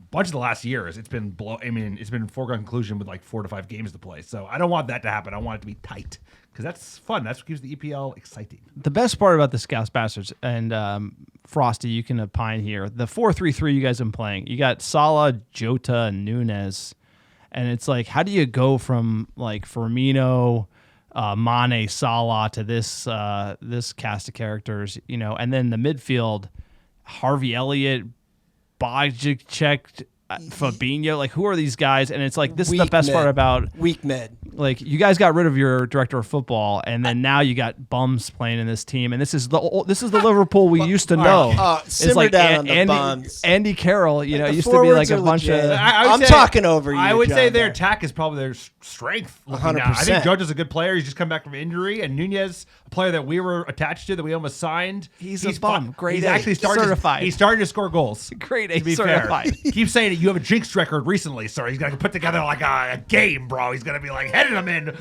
Speaker 2: bunch of the last years, it's been it's been foregone conclusion with like 4 to 5 games to play. So I don't want that to happen. I want it to be tight because that's fun. That's what keeps the EPL exciting.
Speaker 1: The best part about the Scouse Bastards, and Frosty, you can opine here, the 4-3-3 you guys have been playing, you got Salah, Jota, and Nunez. And it's like, how do you go from like Firmino, Mane, Salah to this cast of characters, you know, and then the midfield, Harvey Elliott, Bajicek, Fabinho, like who are these guys? And it's like, this is the best part about
Speaker 7: weak mid.
Speaker 1: Like you guys got rid of your director of football, and then now you got bums playing in this team, and this is the Liverpool we used to know.
Speaker 7: Simmer like down on the bums.
Speaker 1: Andy Carroll, you know, used to be like a bunch of.
Speaker 7: I'm talking over you.
Speaker 2: I would
Speaker 7: John,
Speaker 2: say their attack is probably their strength.
Speaker 7: 100%.
Speaker 2: I think Jota's a good player. He's just come back from injury, and Nunez, a player that we were attached to, that we almost signed.
Speaker 1: He's a bum. Great.
Speaker 2: He's
Speaker 1: A.
Speaker 2: actually
Speaker 1: certified.
Speaker 2: He's starting to score goals.
Speaker 1: Great A.
Speaker 2: To be
Speaker 1: certified.
Speaker 2: fair, keep saying it. You have a jinx record recently, sir. He's gonna put together like a game, bro. He's gonna be like heading them in.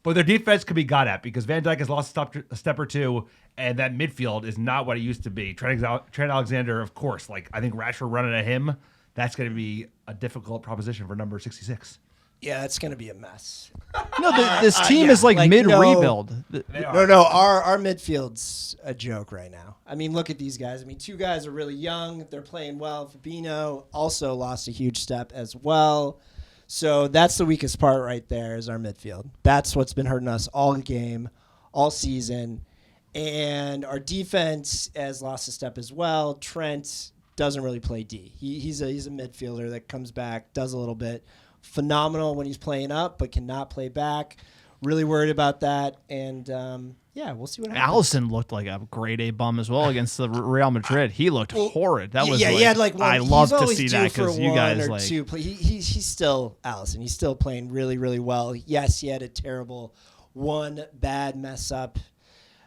Speaker 2: But their defense could be got at because Van Dijk has lost a step or two, and that midfield is not what it used to be. Trent Alexander, of course, like I think Rashford running at him, that's going to be a difficult proposition for number 66.
Speaker 7: Yeah, it's going to be a mess.
Speaker 1: No, this team is like mid-rebuild.
Speaker 7: No, our midfield's a joke right now. I mean, look at these guys. I mean, 2 guys are really young. They're playing well. Fabinho also lost a huge step as well. So that's the weakest part right there is our midfield. That's what's been hurting us all game, all season. And our defense has lost a step as well. Trent doesn't really play D. He's a midfielder that comes back, does a little bit. Phenomenal when he's playing up, but cannot play back. Really worried about that. And, we'll see what happens.
Speaker 1: Alisson looked like a grade A bum as well against the Real Madrid. He looked horrid. That was
Speaker 7: he had like one.
Speaker 1: I love to see that because you guys like.
Speaker 7: He's still Alisson. He's still playing really, really well. Yes, he had a terrible one bad mess up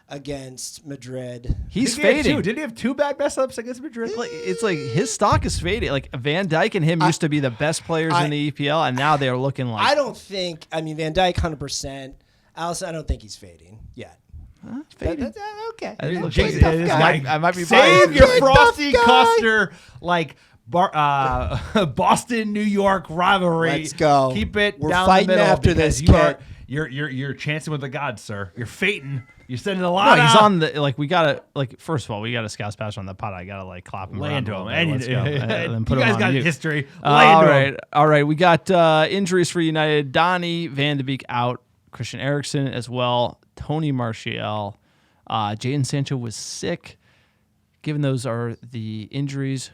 Speaker 7: against Madrid.
Speaker 1: He's fading.
Speaker 2: Didn't he have 2 bad mess ups against Madrid?
Speaker 1: It's like his stock is fading. Like Van Dijk and him used to be the best players in the EPL, and now they're looking like.
Speaker 7: I don't think. I mean, Van Dijk 100%. Alisson, I don't think he's fading yet.
Speaker 1: Fading.
Speaker 7: Okay.
Speaker 1: I might be
Speaker 2: Save
Speaker 1: biased.
Speaker 2: your Frosty Custer Boston New York rivalry.
Speaker 7: Let's go.
Speaker 2: Keep it
Speaker 7: We're
Speaker 2: down
Speaker 7: fighting
Speaker 2: the middle
Speaker 7: after
Speaker 2: because
Speaker 7: this.
Speaker 2: you're chancing with the gods, sir. You're fating. You're sending a lot.
Speaker 1: No, he's
Speaker 2: out.
Speaker 1: on the we gotta first of all we got a Scouse Pastor on the pod. I gotta clap him.
Speaker 2: Land
Speaker 1: around
Speaker 2: to
Speaker 1: a
Speaker 2: him.
Speaker 1: little bit. Let's go. And then put
Speaker 2: you
Speaker 1: him
Speaker 2: guys
Speaker 1: on
Speaker 2: got
Speaker 1: mute.
Speaker 2: history.
Speaker 1: All right. We got injuries for United. Donny Van de Beek out. Christian Eriksen as well. Tony Martial. Jadon Sancho was sick. Given those are the injuries,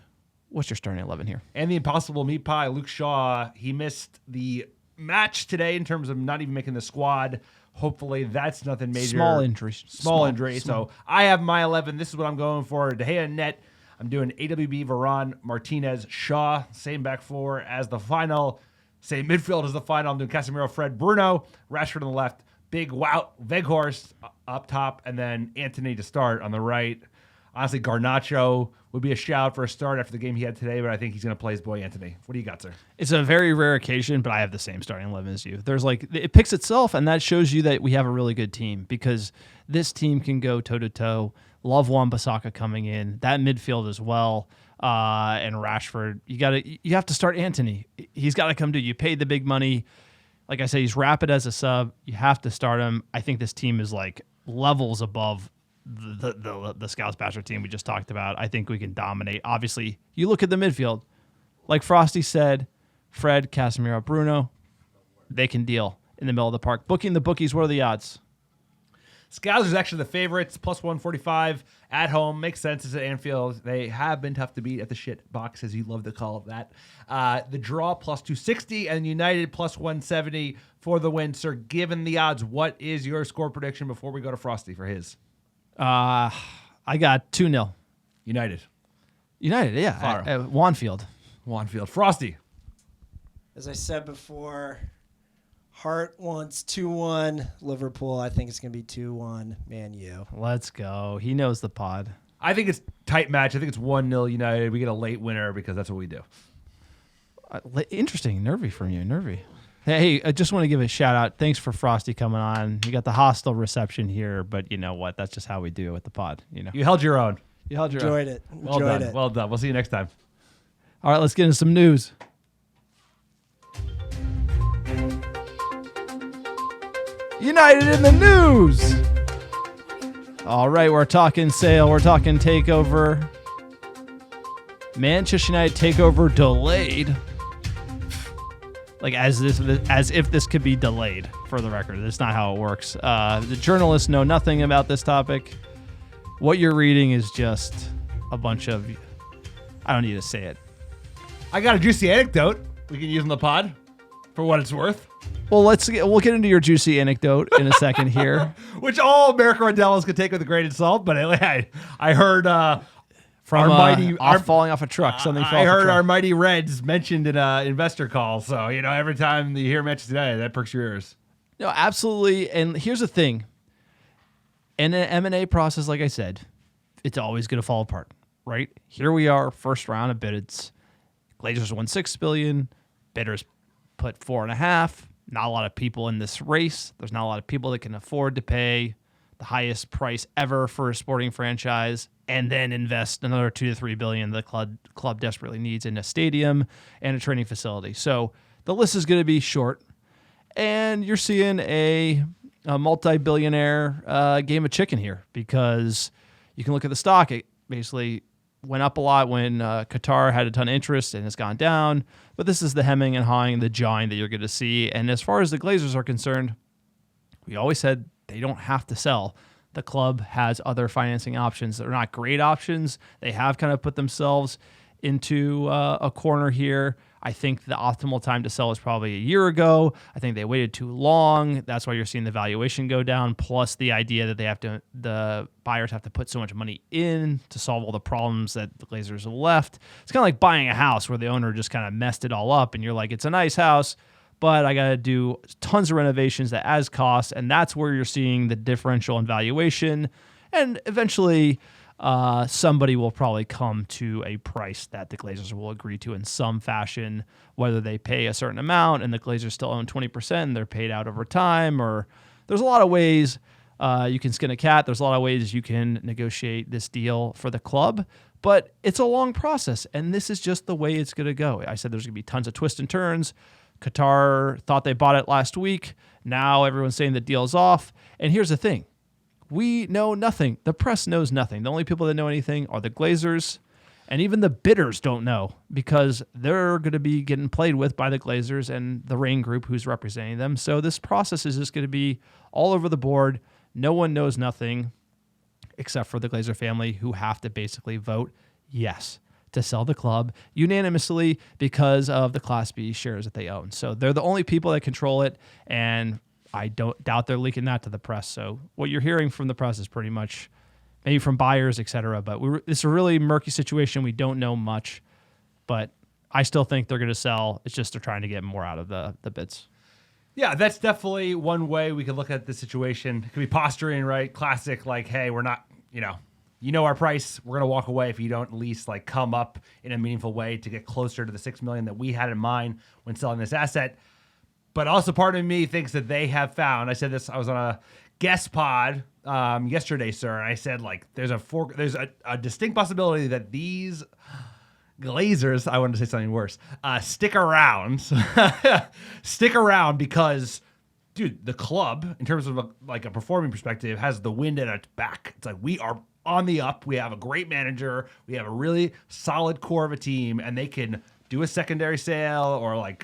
Speaker 1: What's your starting 11 here?
Speaker 2: And the impossible meat pie, Luke Shaw, he missed the match today in terms of not even making the squad. Hopefully that's nothing major.
Speaker 1: Small injury.
Speaker 2: Small injury. So I have my 11. This is what I'm going for. De Gea net. I'm doing AWB, Varane, Martinez, Shaw. Same back four as the final. Same midfield as the final. I'm doing Casemiro, Fred, Bruno, Rashford on the left. Big Wout, Weghorst up top. And then Antony to start on the right. Honestly, Garnacho would be a shout for a start after the game he had today, but I think he's going to play his boy Antony. What do you got, sir?
Speaker 1: It's a very rare occasion, but I have the same starting 11 as you. There's it picks itself, and that shows you that we have a really good team because this team can go toe-to-toe. Love Wan-Bissaka coming in. That midfield as well. And Rashford, you have to start Antony. He's got to come to you. You paid the big money. Like I say, he's rapid as a sub. You have to start him. I think this team is levels above the Scouts Bachelor team we just talked about. I think we can dominate. Obviously, you look at the midfield. Like Frosty said, Fred, Casemiro, Bruno, they can deal in the middle of the park. Booking the bookies, what are the odds?
Speaker 2: Scouts is actually the favorites, plus 145 at home. Makes sense. It's at Anfield. They have been tough to beat at the shit box, as you love to call it that. The draw, plus 260, and United, plus 170 for the win. Sir, given the odds, what is your score prediction before we go to Frosty for his?
Speaker 1: I got 2-0.
Speaker 2: United,
Speaker 1: yeah. At Wanfield.
Speaker 2: Frosty.
Speaker 7: As I said before, Hart wants 2-1 Liverpool. I think it's going to be 2-1 Man U.
Speaker 1: Let's go. He knows the pod.
Speaker 2: I think it's tight match. I think it's 1-0 United. We get a late winner because that's what we do.
Speaker 1: Interesting. Nervy from you. Nervy. Hey, I just want to give a shout out. Thanks for Frosty coming on. You got the hostile reception here, but you know what? That's just how we do it with the pod.
Speaker 2: You held your own.
Speaker 7: Enjoyed it.
Speaker 2: Well done. Well done. We'll see you next time.
Speaker 1: All right, let's get into some news. United in the news. All right, we're talking sale. We're talking takeover. Manchester United takeover delayed. As if this could be delayed, for the record. That's not how it works. The journalists know nothing about this topic. What you're reading is just a bunch of... I don't need to say it.
Speaker 2: I got a juicy anecdote we can use in the pod for what it's worth.
Speaker 1: Well, we'll get into your juicy anecdote in a second here.
Speaker 2: Which all America Rodellos could take with a grain of salt, but I heard...
Speaker 1: From falling off a truck. Something fell
Speaker 2: I
Speaker 1: off a
Speaker 2: heard
Speaker 1: truck.
Speaker 2: our mighty Reds mentioned in an investor call. So, every time you hear Manchester United, that perks your ears.
Speaker 1: No, absolutely. And here's the thing. In an M&A process, like I said, it's always going to fall apart, right? Here we are, first round of bids. Glazers won $6 billion. Bidders put $4.5 billion. Not a lot of people in this race. There's not a lot of people that can afford to pay the highest price ever for a sporting franchise and then invest another $2 to $3 billion the club desperately needs in a stadium and a training facility. So the list is going to be short, and you're seeing a multi-billionaire game of chicken here because you can look at the stock. It basically went up a lot when Qatar had a ton of interest and it's gone down. But this is the hemming and hawing, the jawing that you're going to see. And as far as the Glazers are concerned, we always said they don't have to sell. The club has other financing options. They're not great options. They have kind of put themselves into a corner here. I think the optimal time to sell is probably a year ago. I think they waited too long. That's why you're seeing the valuation go down. Plus the idea that the buyers have to put so much money in to solve all the problems that the Glazers have left. It's kind of like buying a house where the owner just kind of messed it all up, and you're like, it's a nice house, but I got to do tons of renovations that adds costs, and that's where you're seeing the differential in valuation. And eventually, somebody will probably come to a price that the Glazers will agree to in some fashion, whether they pay a certain amount and the Glazers still own 20% and they're paid out over time, or there's a lot of ways you can skin a cat. There's a lot of ways you can negotiate this deal for the club, but it's a long process, and this is just the way it's going to go. I said there's going to be tons of twists and turns. Qatar thought they bought it last week. Now everyone's saying the deal's off. And here's the thing. We know nothing. The press knows nothing. The only people that know anything are the Glazers, and even the bidders don't know because they're going to be getting played with by the Glazers and the Rain Group who's representing them. So this process is just going to be all over the board. No one knows nothing except for the Glazer family, who have to basically vote yes to sell the club unanimously because of the Class B shares that they own. So they're the only people that control it, and I don't doubt they're leaking that to the press. So what you're hearing from the press is pretty much maybe from buyers, et cetera. But it's a really murky situation. We don't know much, but I still think they're going to sell. It's just they're trying to get more out of the bids.
Speaker 2: Yeah, that's definitely one way we could look at the situation. It could be posturing, right? Classic, like, hey, we're not, you know our price. We're gonna walk away if you don't at least like come up in a meaningful way to get closer to the $6 million that we had in mind when selling this asset. But also, part of me thinks that they have found. I said this. I was on a guest pod yesterday, sir, and I said like, there's a distinct possibility that these Glazers, I wanted to say something worse, stick around because, dude, the club, in terms of a performing perspective, has the wind at its back. It's like, we are on the up. We have a great manager. We have a really solid core of a team, and they can do a secondary sale or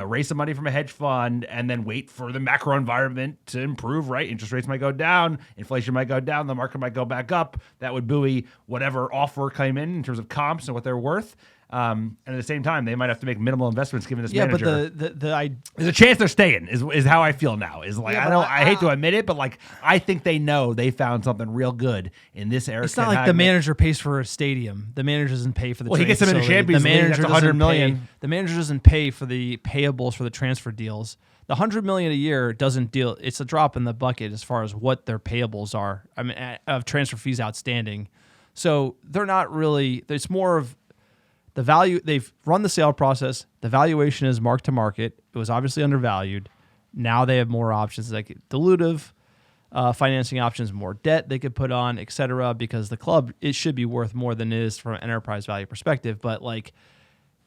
Speaker 2: raise some money from a hedge fund and then wait for the macro environment to improve, right? Interest rates might go down, inflation might go down, the market might go back up. That would buoy whatever offer came in terms of comps and what they're worth. And at the same time, they might have to make minimal investments given this manager.
Speaker 1: But
Speaker 2: there's a chance they're staying is how I feel now. Is like, I hate to admit it, but like, I think they know they found something real good in this era.
Speaker 1: It's not like the manager pays for a stadium. The manager doesn't pay for the
Speaker 2: he gets them in the Champions League. That's $100 million.
Speaker 1: The manager doesn't pay for the payables for the transfer deals. The $100 million a year doesn't deal. It's a drop in the bucket as far as what their payables are. I mean, of transfer fees outstanding. So they're not really. It's more of the value. They've run the sale process. The valuation is marked to market. It was obviously undervalued. Now they have more options, like dilutive financing options, more debt they could put on, et cetera, because the club, it should be worth more than it is from an enterprise value perspective. But like,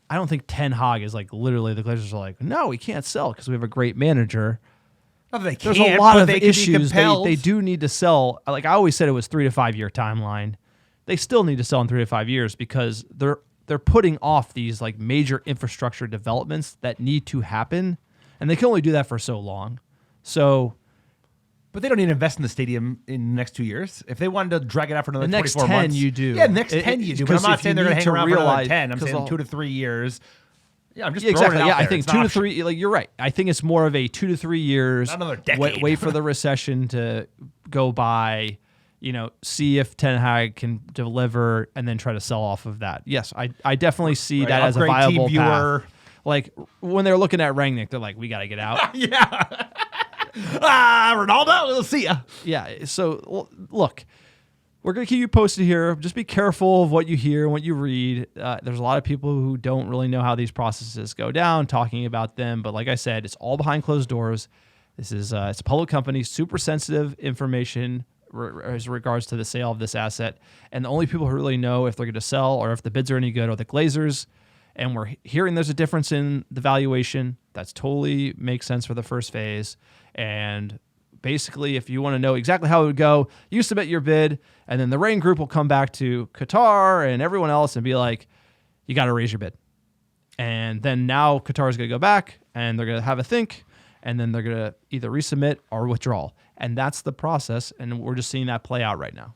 Speaker 1: I don't think Ten Hag is like literally the Glazers are like, no, we can't sell because we have a great manager. There's a lot of issues. They do need to sell. Like I always said, it was 3 to 5 year timeline. They still need to sell in 3 to 5 years because they're putting off these like major infrastructure developments that need to happen, and they can only do that for so long. So,
Speaker 2: but they don't need to invest in the stadium in the next 2 years. If they wanted to drag it out for another 24 months,
Speaker 1: next 10 you do.
Speaker 2: Yeah, next 10 you do. But I'm not saying they're going to hang around for another 10. I'm saying 2 to 3 years. Yeah, I'm just throwing it out there.
Speaker 1: I think 2 to 3. Like you're right. I think it's more of a 2 to 3 years.
Speaker 2: Not another decade.
Speaker 1: Wait for the recession to go by. See if Ten Hag can deliver and then try to sell off of that. Yes, I definitely see that as a viable path. Like when they're looking at Rangnick, they're like, we got to get out.
Speaker 2: Yeah. Ronaldo, we'll see ya.
Speaker 1: Yeah. So look, we're going to keep you posted here. Just be careful of what you hear and what you read. There's a lot of people who don't really know how these processes go down, talking about them. But like I said, it's all behind closed doors. This is it's a public company, super sensitive information as regards to the sale of this asset. And the only people who really know if they're going to sell or if the bids are any good are the Glazers. And we're hearing there's a difference in the valuation. That's totally makes sense for the first phase. And basically, if you want to know exactly how it would go, you submit your bid, and then the Rain Group will come back to Qatar and everyone else and be like, you got to raise your bid. And then now Qatar is going to go back, and they're going to have a think, and then they're going to either resubmit or withdraw. And that's the process, and we're just seeing that play out right now.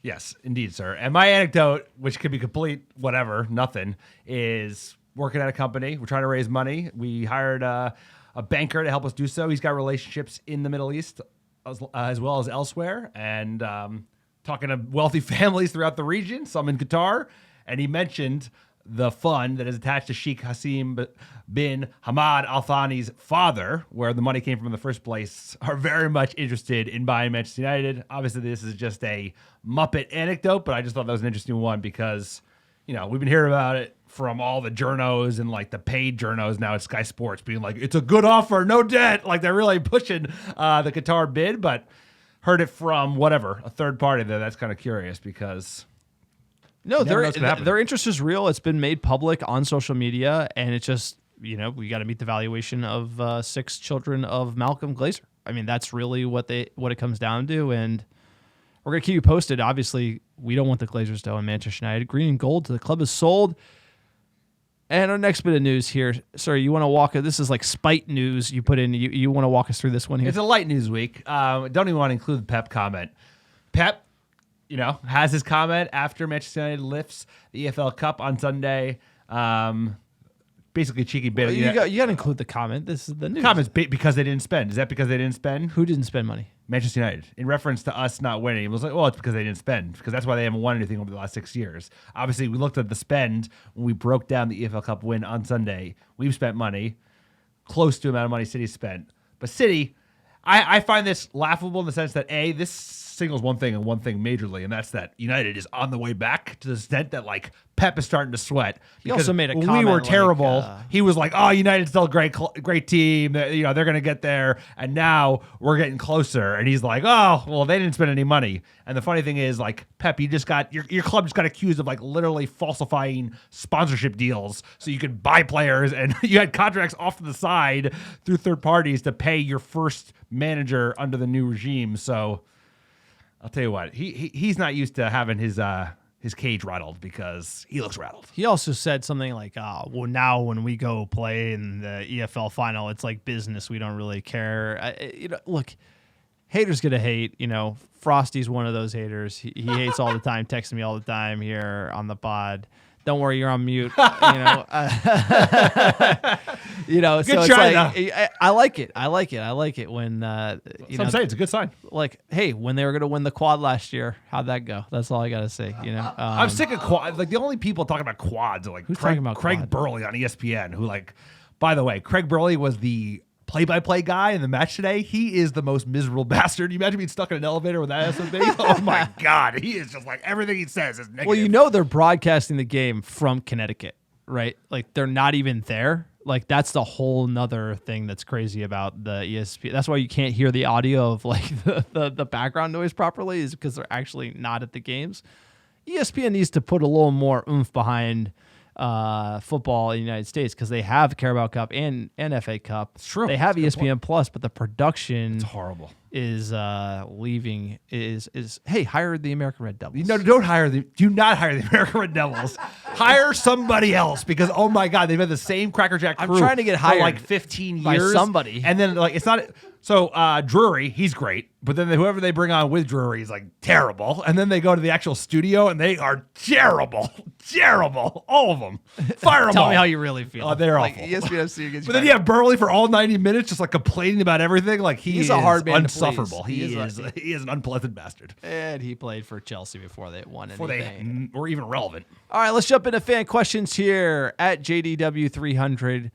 Speaker 2: Yes, indeed, sir. And my anecdote, which could be complete whatever, nothing, is working at a company. We're trying to raise money. We hired a banker to help us do so. He's got relationships in the Middle East as well as elsewhere, and talking to wealthy families throughout the region, some in Qatar. And he mentioned the fund that is attached to Sheikh Hassim bin Hamad Al Thani's father, where the money came from in the first place, are very much interested in buying Manchester United. Obviously, this is just a Muppet anecdote, but I just thought that was an interesting one because, we've been hearing about it from all the journos and like the paid journos now at Sky Sports being like, it's a good offer, no debt. Like they're really pushing the Qatar bid, but heard it from a third party there. That's kind of curious because...
Speaker 1: No, their interest is real. It's been made public on social media, and it's just, we got to meet the valuation of 6 children of Malcolm Glazer. I mean, that's really what it comes down to, and we're going to keep you posted. Obviously, we don't want the Glazers to own Manchester United. Green and gold to the club is sold. And our next bit of news here, sorry, you want to walk? This is like spite news you put in. You want to walk us through this one here?
Speaker 2: It's a light news week. Don't even want to include the Pep comment. Pep has his comment after Manchester United lifts the EFL Cup on Sunday. Basically, cheeky bit.
Speaker 1: Well, you got to include the comment. This is the news.
Speaker 2: Comments because they didn't spend. Is that because they didn't spend?
Speaker 1: Who didn't spend money?
Speaker 2: Manchester United, in reference to us not winning. It was like, well, it's because they didn't spend, because that's why they haven't won anything over the last 6 years. Obviously, we looked at the spend when we broke down the EFL Cup win on Sunday. We've spent money, close to the amount of money City spent. But City, I find this laughable in the sense that, A, this signals one thing and one thing majorly, and that's that United is on the way back to the extent that, like, Pep is starting to sweat.
Speaker 1: He also made a
Speaker 2: when
Speaker 1: comment
Speaker 2: we were terrible.
Speaker 1: like,
Speaker 2: He was like, "Oh, United's still a great team. They're going to get there." And now we're getting closer. And he's like, "Oh, well, they didn't spend any money." And the funny thing is, like, Pep, you just got your club just got accused of like literally falsifying sponsorship deals so you could buy players, and you had contracts off to the side through third parties to pay your first manager under the new regime. So I'll tell you what, he's not used to having his cage rattled, because he looks rattled.
Speaker 1: He also said something like, well, now when we go play in the EFL final, it's like business. We don't really care. Look, haters going to hate. Frosty's one of those haters. He hates all the time, texting me all the time here on the pod. Don't worry, you're on mute. So it's
Speaker 2: try,
Speaker 1: like, I like it. I like it when
Speaker 2: I'm saying it's a good sign.
Speaker 1: Like, hey, when they were going to win the quad last year, how'd that go? That's all I got to say.
Speaker 2: I'm sick of quads. Like, the only people talking about quads are like
Speaker 1: talking about
Speaker 2: Craig
Speaker 1: quad?
Speaker 2: Burley on ESPN, who, like, by the way, Craig Burley was the play-by-play guy in the match today. He is the most miserable bastard. You imagine being stuck in an elevator with that SMB? Oh my God. He is just like, everything he says is negative.
Speaker 1: Well, they're broadcasting the game from Connecticut, right? Like, they're not even there. Like, that's the whole nother thing that's crazy about the ESPN. That's why you can't hear the audio of like the background noise properly, is because they're actually not at the games. ESPN needs to put a little more oomph behind football in the United States, because they have Carabao Cup and FA Cup.
Speaker 2: It's true.
Speaker 1: They have
Speaker 2: That's a good
Speaker 1: ESPN Plus, but the production
Speaker 2: It's horrible.
Speaker 1: is leaving. Is hey, hire the American Red Devils.
Speaker 2: No, do not hire the American Red Devils. Hire somebody else, because oh my God, they've had the same Cracker Jack crew
Speaker 1: I'm trying to get hired
Speaker 2: for like 15
Speaker 1: by
Speaker 2: years.
Speaker 1: somebody.
Speaker 2: And then, like, it's not so Drury, he's great, but then whoever they bring on with Drury is like terrible. And then they go to the actual studio and they are terrible. All of them. Fire them all.
Speaker 1: Tell me how you really feel.
Speaker 2: Oh, they're
Speaker 1: like,
Speaker 2: awful.
Speaker 1: ESPN gets
Speaker 2: But then you have Burley for all 90 minutes just like complaining about everything. Like,
Speaker 1: He's a hard man to
Speaker 2: insufferable.
Speaker 1: please.
Speaker 2: He is an unpleasant bastard.
Speaker 1: And he played for Chelsea before they won
Speaker 2: Before
Speaker 1: anything.
Speaker 2: they were even relevant.
Speaker 1: All right, let's jump into fan questions here at JDW300.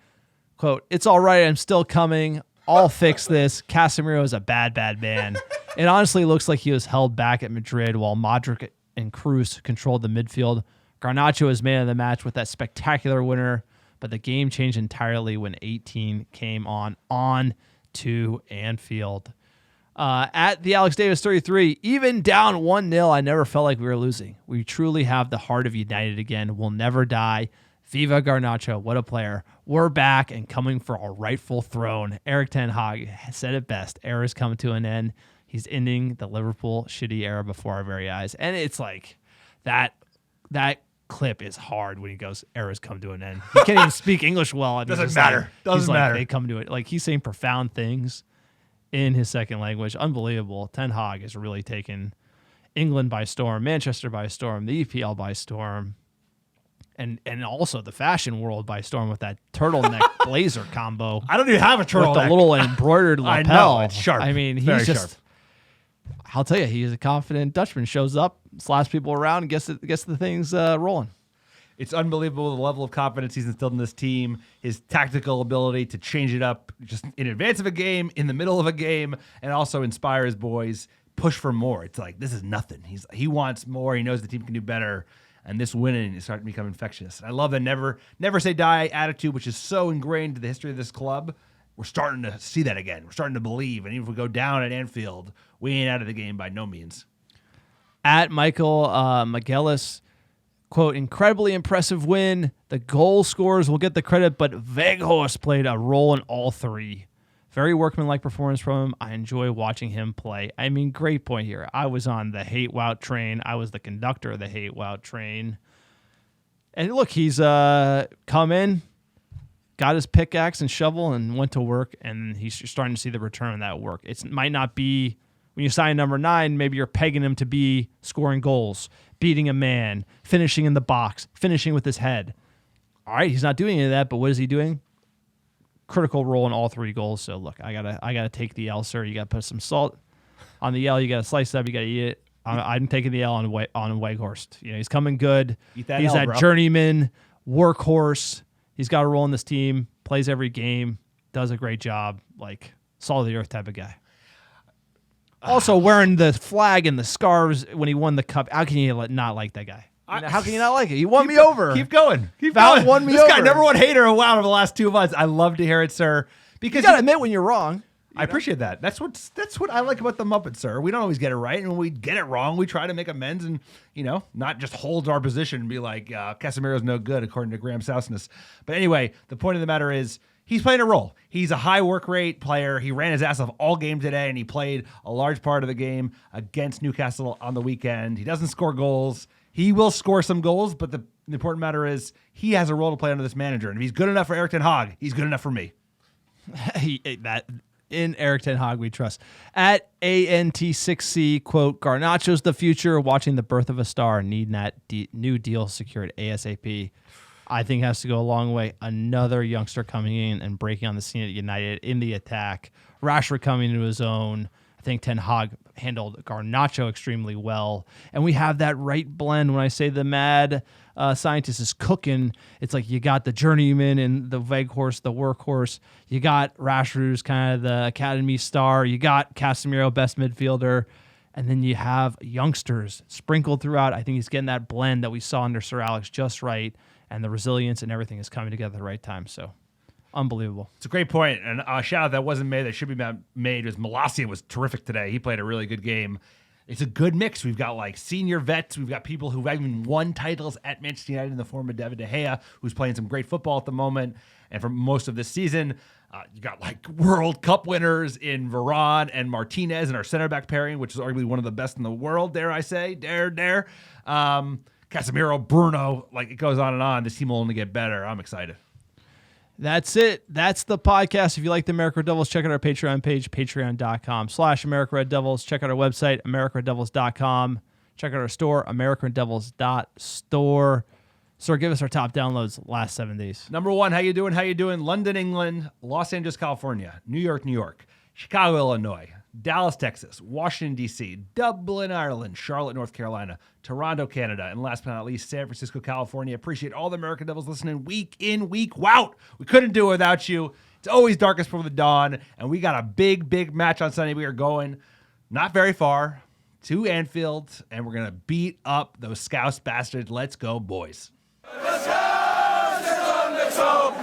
Speaker 1: Quote, "It's all right. I'm still coming. I'll fix this. Casemiro is a bad man. It honestly looks like he was held back at Madrid while Modric and Kroos controlled the midfield. Garnacho is man of the match with that spectacular winner, but the game changed entirely when 18 came on to Anfield." At the Alex Davis 33, even down 1-0, I never felt like we were losing. We truly have the heart of United again. We'll never die. Viva Garnacho, what a player. We're back and coming for our rightful throne. Eric Ten Hag said it best. Era's come to an end. He's ending the Liverpool shitty era before our very eyes. And it's like that clip is hard when he goes, "Era's come to an end." He can't even speak English well. And
Speaker 2: Doesn't
Speaker 1: he's
Speaker 2: matter.
Speaker 1: Like,
Speaker 2: Doesn't
Speaker 1: he's
Speaker 2: matter.
Speaker 1: Like, they come to it. Like, he's saying profound things in his second language. Unbelievable. Ten Hag has really taken England by storm, Manchester by storm, the EPL by storm, and also the fashion world by storm with that turtleneck blazer combo.
Speaker 2: I don't even have a turtleneck.
Speaker 1: With the little embroidered lapel.
Speaker 2: I know, it's sharp.
Speaker 1: I mean,
Speaker 2: Very
Speaker 1: he's just...
Speaker 2: sharp.
Speaker 1: I'll tell you, he's a confident Dutchman. Shows up, slaps people around, and gets the things rolling.
Speaker 2: It's unbelievable the level of confidence he's instilled in this team, his tactical ability to change it up just in advance of a game, in the middle of a game, and also inspire his boys, push for more. It's like, this is nothing. He wants more. He knows the team can do better. And this winning is starting to become infectious. And I love the never say die attitude, which is so ingrained in the history of this club. We're starting to see that again. We're starting to believe. And even if we go down at Anfield, we ain't out of the game by no means.
Speaker 1: At Michael McGillis, quote, "Incredibly impressive win. The goal scorers will get the credit, but Weghorst played a role in all three. Very workmanlike performance from him. I enjoy watching him play." I mean, great point here. I was on the hate Wout train. I was the conductor of the hate Wout train. And look, he's come in, got his pickaxe and shovel, and went to work, and he's starting to see the return of that work. It might not be When you sign number 9, maybe you're pegging him to be scoring goals, beating a man, finishing in the box, finishing with his head. All right, he's not doing any of that, but what is he doing? Critical role in all 3 goals. So look, I gotta take the L, sir. You gotta put some salt on the L. You gotta slice it up. You gotta eat it. I'm taking the L on Weghorst. He's coming good.
Speaker 2: Eat that
Speaker 1: he's
Speaker 2: L,
Speaker 1: that
Speaker 2: bro.
Speaker 1: journeyman workhorse. He's got a role in this team. Plays every game. Does a great job. Like salt of the earth type of guy. Also wearing the flag and the scarves when he won the cup. How can you not like that guy? How can you not like it? He won me over.
Speaker 2: Keep going.
Speaker 1: Val
Speaker 2: going.
Speaker 1: won me
Speaker 2: this
Speaker 1: over.
Speaker 2: guy, number 1 hater of WoW over the last 2 months. I love to hear it, sir. Because
Speaker 1: You gotta admit when you're wrong.
Speaker 2: I appreciate that. That's what I like about the Muppets, sir. We don't always get it right, and when we get it wrong, we try to make amends and not just hold our position and be like Casemiro's no good according to Graham Sousness. But anyway, the point of the matter is he's playing a role. He's a high work rate player. He ran his ass off all game today, and he played a large part of the game against Newcastle on the weekend. He doesn't score goals. He will score some goals, but the important matter is he has a role to play under this manager, and if he's good enough for Erik ten Hag, he's good enough for me.
Speaker 1: In Erik ten Hag we trust. At ANT6C, quote, Garnacho's the future, watching the birth of a star, need that new deal secured ASAP. I think has to go a long way. Another youngster coming in and breaking on the scene at United in the attack. Rashford coming into his own. I think Ten Hag handled Garnacho extremely well. And we have that right blend. When I say the mad scientist is cooking, it's like you got the journeyman and the Weghorst, the workhorse. You got Rashford, who's kind of the academy star. You got Casemiro, best midfielder. And then you have youngsters sprinkled throughout. I think he's getting that blend that we saw under Sir Alex just right. And the resilience and everything is coming together at the right time. So unbelievable.
Speaker 2: It's a great point. And a shout out that wasn't made that should be made was Malacia was terrific today. He played a really good game. It's a good mix. We've got like senior vets. We've got people who have even won titles at Manchester United in the form of David De Gea, who's playing some great football at the moment. And for most of this season, you got like World Cup winners in Varane and Martinez in our center back pairing, which is arguably one of the best in the world, dare I say. Dare. Casemiro, Bruno, like it goes on and on. This team will only get better. I'm excited.
Speaker 1: That's it. That's the podcast. If you like the America Red Devils, check out our Patreon page, patreon.com/America Red Devils. Check out our website, americareddevils.com. Check out our store, americareddevils.store. So give us our top downloads last 7 days.
Speaker 2: Number 1, how you doing? How you doing? London, England, Los Angeles, California, New York, Chicago, Illinois, Dallas, Texas, Washington, D.C., Dublin, Ireland, Charlotte, North Carolina, Toronto, Canada, and last but not least, San Francisco, California. Appreciate all the American Devils listening week in, week out. We couldn't do it without you. It's always darkest before the dawn, and we got a big match on Sunday. We are going not very far to Anfield, and we're going to beat up those Scouse bastards. Let's go, boys.
Speaker 8: The Scouse is on the top.